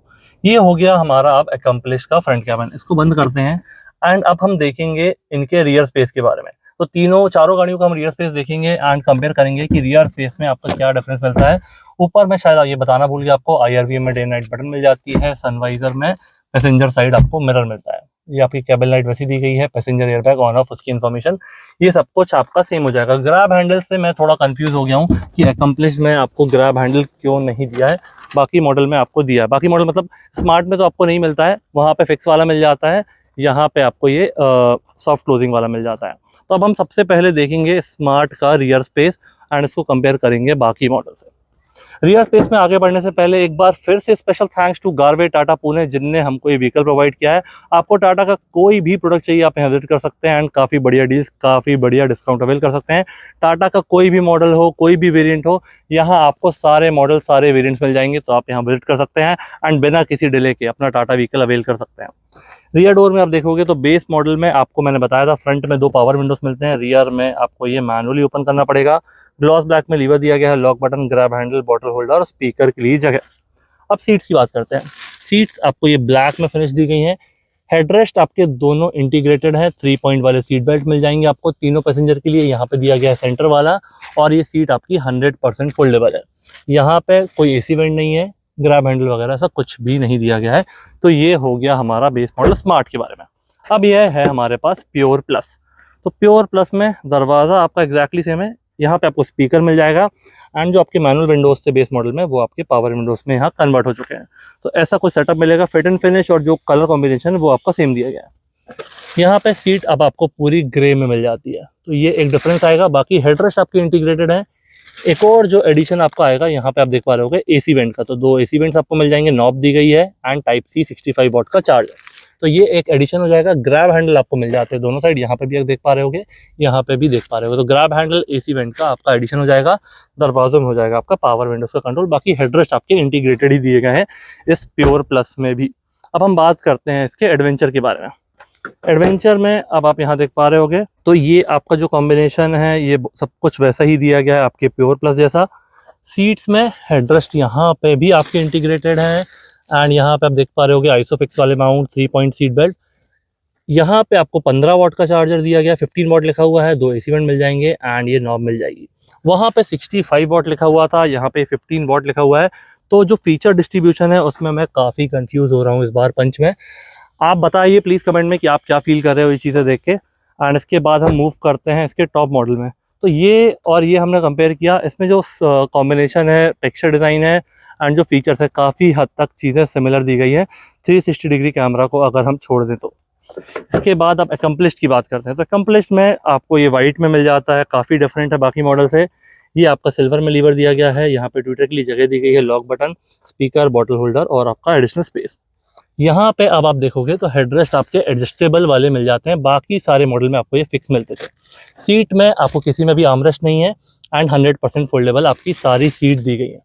ये हो गया हमारा अब अकम्प्लिश का फ्रंट कैबिन। इसको बंद करते हैं एंड अब हम देखेंगे इनके रियर स्पेस के बारे में। तो तीनों चारों गाड़ियों का हम रियर स्पेस देखेंगे एंड कंपेयर करेंगे कि रियर स्पेस में आपको क्या डिफरेंस मिलता है। ऊपर में शायद ये बताना भूल गया आपको, IRVM में डे नाइट बटन मिल जाती है। सनवाइजर में पैसेंजर साइड आपको मिरर मिलता है। ये आपकी केबल लाइट वैसी दी गई है, पैसेंजर एयरबैग ऑन ऑफ उसकी इन्फॉर्मेशन, ये सब कुछ आपका सेम हो जाएगा। ग्रैब हैंडल से मैं थोड़ा कंफ्यूज हो गया हूँ कि अकम्प्लिश में आपको ग्रैब हैंडल क्यों नहीं दिया है, बाकी मॉडल में आपको दिया है। बाकी मॉडल मतलब स्मार्ट में तो आपको नहीं मिलता है, वहाँ पे फिक्स वाला मिल जाता है, यहाँ पे आपको ये सॉफ्ट क्लोजिंग वाला मिल जाता है। तो अब हम सबसे पहले देखेंगे स्मार्ट का रियर स्पेस एंड इसको कंपेयर करेंगे बाकी मॉडल से। रियर स्पेस में आगे बढ़ने से पहले एक बार फिर से special thanks to Garve Tata Pune, जिनने हमको ये व्हीकल प्रोवाइड किया है। आपको टाटा का कोई भी प्रोडक्ट चाहिए आप यहाँ विजिट कर सकते हैं एंड काफ़ी बढ़िया डील्स, काफ़ी बढ़िया डिस्काउंट अवेल कर सकते हैं। टाटा का कोई भी मॉडल हो, कोई भी वेरिएंट हो, यहाँ आपको सारे मॉडल, सारे वेरिएंट्स मिल जाएंगे, तो आप यहाँ विजिट कर सकते हैं एंड बिना किसी डिले के अपना टाटा व्हीकल अवेल कर सकते हैं। रियर डोर में आप देखोगे तो बेस मॉडल में आपको मैंने बताया था फ्रंट में 2 पावर विंडोज मिलते हैं, रियर में आपको ये मैनुअली ओपन करना पड़ेगा। ग्लॉस ब्लैक में लीवर दिया गया है, lock button, grab handle, bottle holder और स्पीकर के लिए जगह। अब सीट्स की बात करते हैं। सीट्स आपको ये ब्लैक में फिनिश दी गई हैं। हेडरेस्ट आपके दोनों इंटीग्रेटेड है, 3 पॉइंट वाले सीट बेल्ट मिल जाएंगे आपको तीनों पैसेंजर के लिए। यहाँ पे दिया गया है सेंटर वाला और ये सीट आपकी 100% फोल्डेबल है। यहाँ पे कोई AC वेंट नहीं है, ग्रैब हैंडल वगैरह ऐसा कुछ भी नहीं दिया गया है। तो ये हो गया हमारा बेस मॉडल स्मार्ट के बारे में। अब यह है हमारे पास प्योर प्लस। तो प्योर प्लस में दरवाज़ा आपका एग्जैक्टली सेम है, यहाँ पे आपको स्पीकर मिल जाएगा एंड जो आपके मैनुअल विंडोज से बेस मॉडल में वो आपके पावर विंडोज में यहाँ कन्वर्ट हो चुके हैं। तो ऐसा कुछ सेटअप मिलेगा। फिट एंड फिनिश और जो कलर कॉम्बिनेशन है वो आपका सेम दिया गया है। यहाँ पे सीट अब आपको पूरी ग्रे में मिल जाती है, तो ये एक डिफरेंस आएगा। बाकी हेडरेस्ट आपकी इंटीग्रेटेड है। एक और जो एडिशन आपका आएगा, यहाँ पे आप देख पा रहे होगे AC वेंट का, तो 2 AC वेंट्स आपको मिल जाएंगे, नॉब दी गई है एंड Type-C 65 वॉट का चार्जर। तो ये एक एडिशन हो जाएगा। ग्रैब हैंडल आपको मिल जाते हैं दोनों साइड, यहाँ पे भी आप देख पा रहे होगे, यहाँ पे भी देख पा रहे होगे। तो ग्रैब हैंडल AC वेंट का आपका एडिशन हो जाएगा। दरवाजों में हो जाएगा आपका पावर विंडोज का कंट्रोल। बाकी हेडरेस्ट आपके इंटीग्रेटेड ही दिए गए हैं इस प्योर प्लस में भी। अब हम बात करते हैं इसके एडवेंचर के बारे में। एडवेंचर में अब आप यहाँ देख पा रहे होगे, तो ये आपका जो कॉम्बिनेशन है ये सब कुछ वैसा ही दिया गया है आपके प्योर प्लस जैसा। सीट्स में हेडरेस्ट यहाँ पे भी आपके इंटीग्रेटेड है एंड यहाँ पे आप देख पा रहे होगे आइसोफिक्स वाले माउंट, 3 पॉइंट सीट बेल्ट। यहाँ पे आपको 15 वॉट का चार्जर दिया गया, 15 वॉट लिखा हुआ है, 2 AC वेंट मिल जाएंगे एंड ये नॉब मिल जाएगी। वहाँ पे 65 वॉट लिखा हुआ था, यहाँ पे 15 वॉट लिखा हुआ है। तो जो फीचर डिस्ट्रीब्यूशन है उसमें मैं काफ़ी कंफ्यूज हो रहा हूँ इस बार पंच में। आप बताइए प्लीज़ कमेंट में कि आप क्या फील कर रहे हो ये चीज़ें देख के। एंड इसके बाद हम मूव करते हैं इसके टॉप मॉडल में। तो तो ये और ये हमने कंपेयर किया, इसमें जो कॉम्बिनेशन है, टेक्सचर डिज़ाइन है एंड जो फीचर्स है, काफ़ी हद तक चीज़ें सिमिलर दी गई है 360 डिग्री कैमरा को अगर हम छोड़ दें तो। इसके बाद आप एकम्प्लिश्ड की बात करते हैं, तो एकम्प्लिश्ड में आपको ये वाइट में मिल जाता है, काफ़ी डिफरेंट है बाकी मॉडल से। ये आपका सिल्वर में लीवर दिया गया है, यहाँ पे ट्विटर के लिए जगह दी गई है, lock button, speaker, bottle holder और आपका एडिशनल स्पेस। यहाँ पे अब आप देखोगे तो हेडरेस्ट आपके एडजस्टेबल वाले मिल जाते हैं, बाकी सारे मॉडल में आपको ये फिक्स मिलते थे। सीट में आपको किसी में भी आर्मरेस्ट नहीं है एंड 100% फोल्डेबल आपकी सारी सीट दी गई है।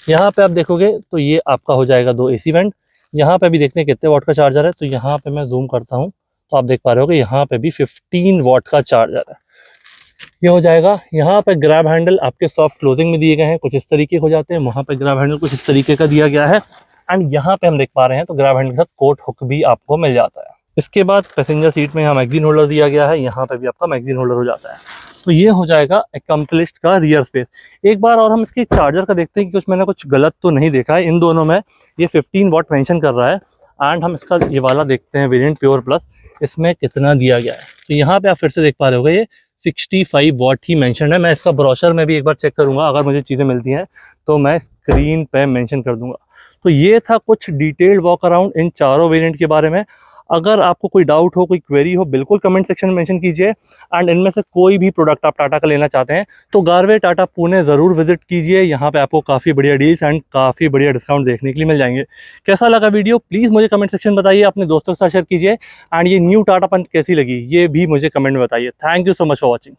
यहाँ पे आप देखोगे तो ये आपका हो जाएगा 2 AC वेंट। यहाँ पे भी देखते हैं कितने वाट का चार्जर है, तो यहाँ पे मैं जूम करता हूँ तो आप देख पा रहे हो कि यहाँ पे भी 15 वाट का चार्जर है। ये हो जाएगा। यहाँ पे ग्रैब हैंडल आपके सॉफ्ट क्लोजिंग में दिए गए हैं, कुछ इस तरीके हो जाते हैं, वहाँ पे ग्रैब हैंडल कुछ इस तरीके का दिया गया है एंड यहाँ पे हम देख पा रहे हैं तो ग्रैब हैंडल के साथ कोट हुक भी आपको मिल जाता है। इसके बाद पैसेंजर सीट में यहाँ मैगजीन होल्डर दिया गया है, यहाँ पे भी आपका मैगजीन होल्डर हो जाता है। तो ये हो जाएगा एकम्प्लिश्ड का रियर स्पेस। एक बार और हम इसके चार्जर का देखते हैं कि मैंने कुछ गलत तो नहीं देखा है। इन दोनों में ये 15 वाट मेंशन कर रहा है एंड हम इसका ये वाला देखते हैं वेरिएंट प्योर प्लस, इसमें कितना दिया गया है। तो यहाँ पे आप फिर से देख पा रहे होगे ये 65 वाट ही मेंशन है। मैं इसका ब्रोशर में भी एक बार चेक करूँगा, अगर मुझे चीज़ें मिलती हैं तो मैं स्क्रीन पे मेंशन कर दूंगा। तो ये था कुछ डिटेल्ड वॉक अराउंड इन चारों वेरिएंट के बारे में। अगर आपको कोई डाउट हो, कोई क्वेरी हो, बिल्कुल कमेंट सेक्शन में मेंशन कीजिए एंड इनमें से कोई भी प्रोडक्ट आप टाटा का लेना चाहते हैं तो गारवे टाटा पुणे ज़रूर विजिट कीजिए। यहाँ पे आपको काफ़ी बढ़िया डील्स एंड काफ़ी बढ़िया डिस्काउंट देखने के लिए मिल जाएंगे। कैसा लगा वीडियो प्लीज़ मुझे कमेंट सेक्शन में बताइए, अपने दोस्तों के साथ शेयर कीजिए एंड ये न्यू टाटा पंच कैसी लगी ये भी मुझे कमेंट में बताइए। Thank you so much for watching.